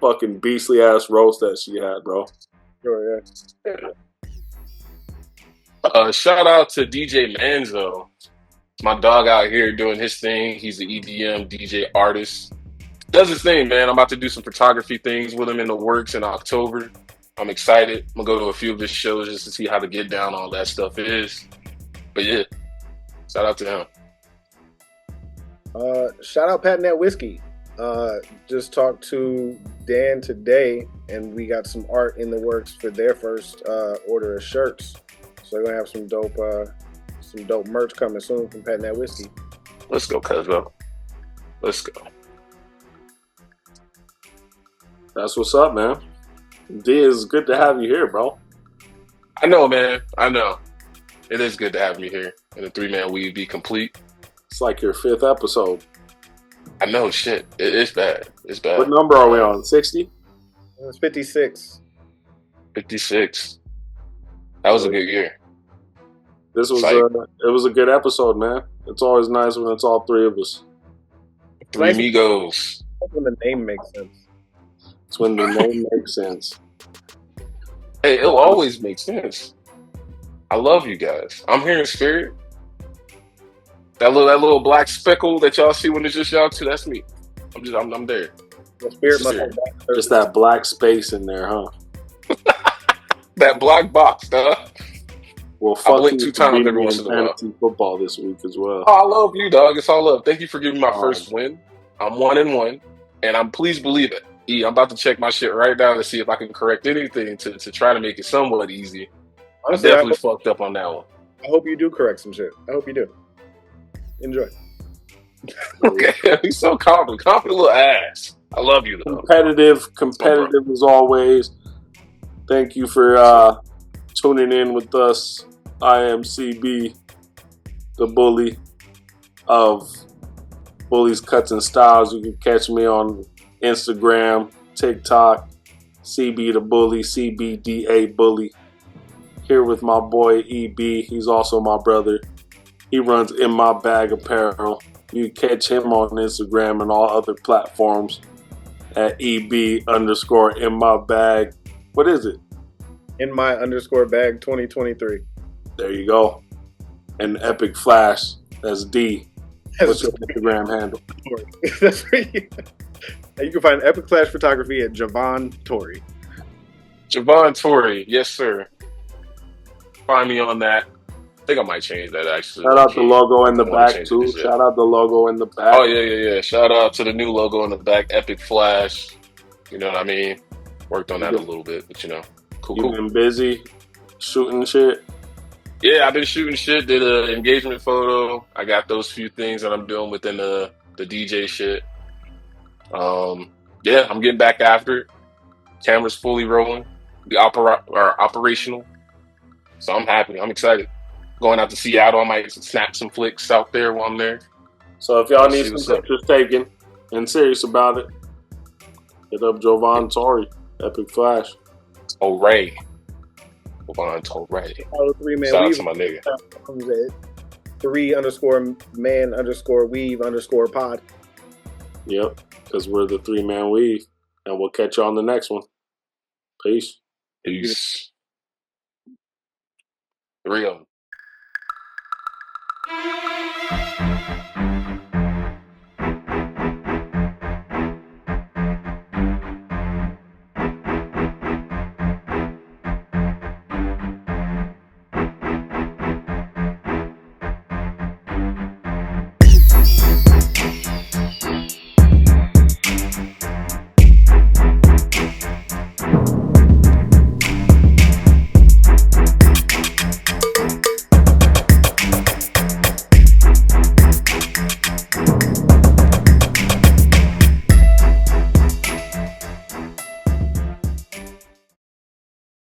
fucking beastly ass roast that she had, bro. Sure, yeah. Shout out to DJ Manzo. My dog out here doing his thing. He's an EDM DJ artist. Does his thing, man. I'm about to do some photography things with him in the works in October. I'm excited. I'm gonna go to a few of his shows just to see how the get down all that stuff is. But yeah, shout out to him. Shout out Patton at Whiskey. Just talked to Dan today, and we got some art in the works for their first order of shirts. So we're gonna have some dope merch coming soon from Patton at Whiskey. Let's go, Cuzzo. Let's go. That's what's up, man. D, it's good to have you here, bro. I know, man. I know. It is good to have me here. And the 3-man weave be complete. It's like your 5th episode. I know, shit. It's bad. It's bad. What number are we on? 60? It's 56. 56. That was a good year. This was it was a good episode, man. It's always nice when it's all 3 of us. 3 amigos. That's when the name makes sense. It's when the name makes sense. Hey, it'll always make sense. I love you guys. I'm here in spirit. That little black speckle that y'all see when it's just y'all two, that's me. I'm there. The spirit must have just that black space in there, huh? That black box, dog. Well, fuck you 2 times every once in a while. Football this week as well. Oh, I love you, dog. It's all love. Thank you for giving me my first win. I'm 1-1, and I'm please believe it. I'm about to check my shit right now to see if I can correct anything to try to make it somewhat easy. Honestly, I definitely fucked up on that one. I hope you do correct some shit. I hope you do. Enjoy. Okay, he's so confident little ass. I love you though. Competitive as always. Thank you for tuning in with us. I am CB, the bully of Bullies, Cuts, and Styles. You can catch me on Instagram, TikTok, CB the Bully, CBDA Bully. Here with my boy EB. He's also my brother. He runs In My Bag Apparel. You can catch him on Instagram and all other platforms at EB_In My Bag. What is it? In_My_Bag 2023. There you go. And Epic Flash. That's D. What's your Instagram handle? That's right. You can find Epic Flash Photography at Javon Torrey. Javon Torrey, yes sir. Find me on that. I think I might change that actually. Shout out the logo in the back too. Shout out the logo in the back. Oh yeah. Shout out to the new logo in the back, Epic Flash. You know what I mean? Worked on that a little bit, but cool. You've been busy shooting shit? Yeah, I've been shooting shit. Did an engagement photo. I got those few things that I'm doing within the DJ shit. Yeah, I'm getting back after it. Camera's fully rolling. Operational. So I'm happy. I'm excited. Going out to Seattle, I might snap some flicks out there while I'm there. So if y'all need some pictures taken and serious about it, hit up Jovan Torrey, Epic Flash. Torrey. Jovan Torrey. Shout out to my nigga. 3_man_weave_pod. Yep, because we're the 3-man weave. And we'll catch you on the next one. Peace. 3 of them.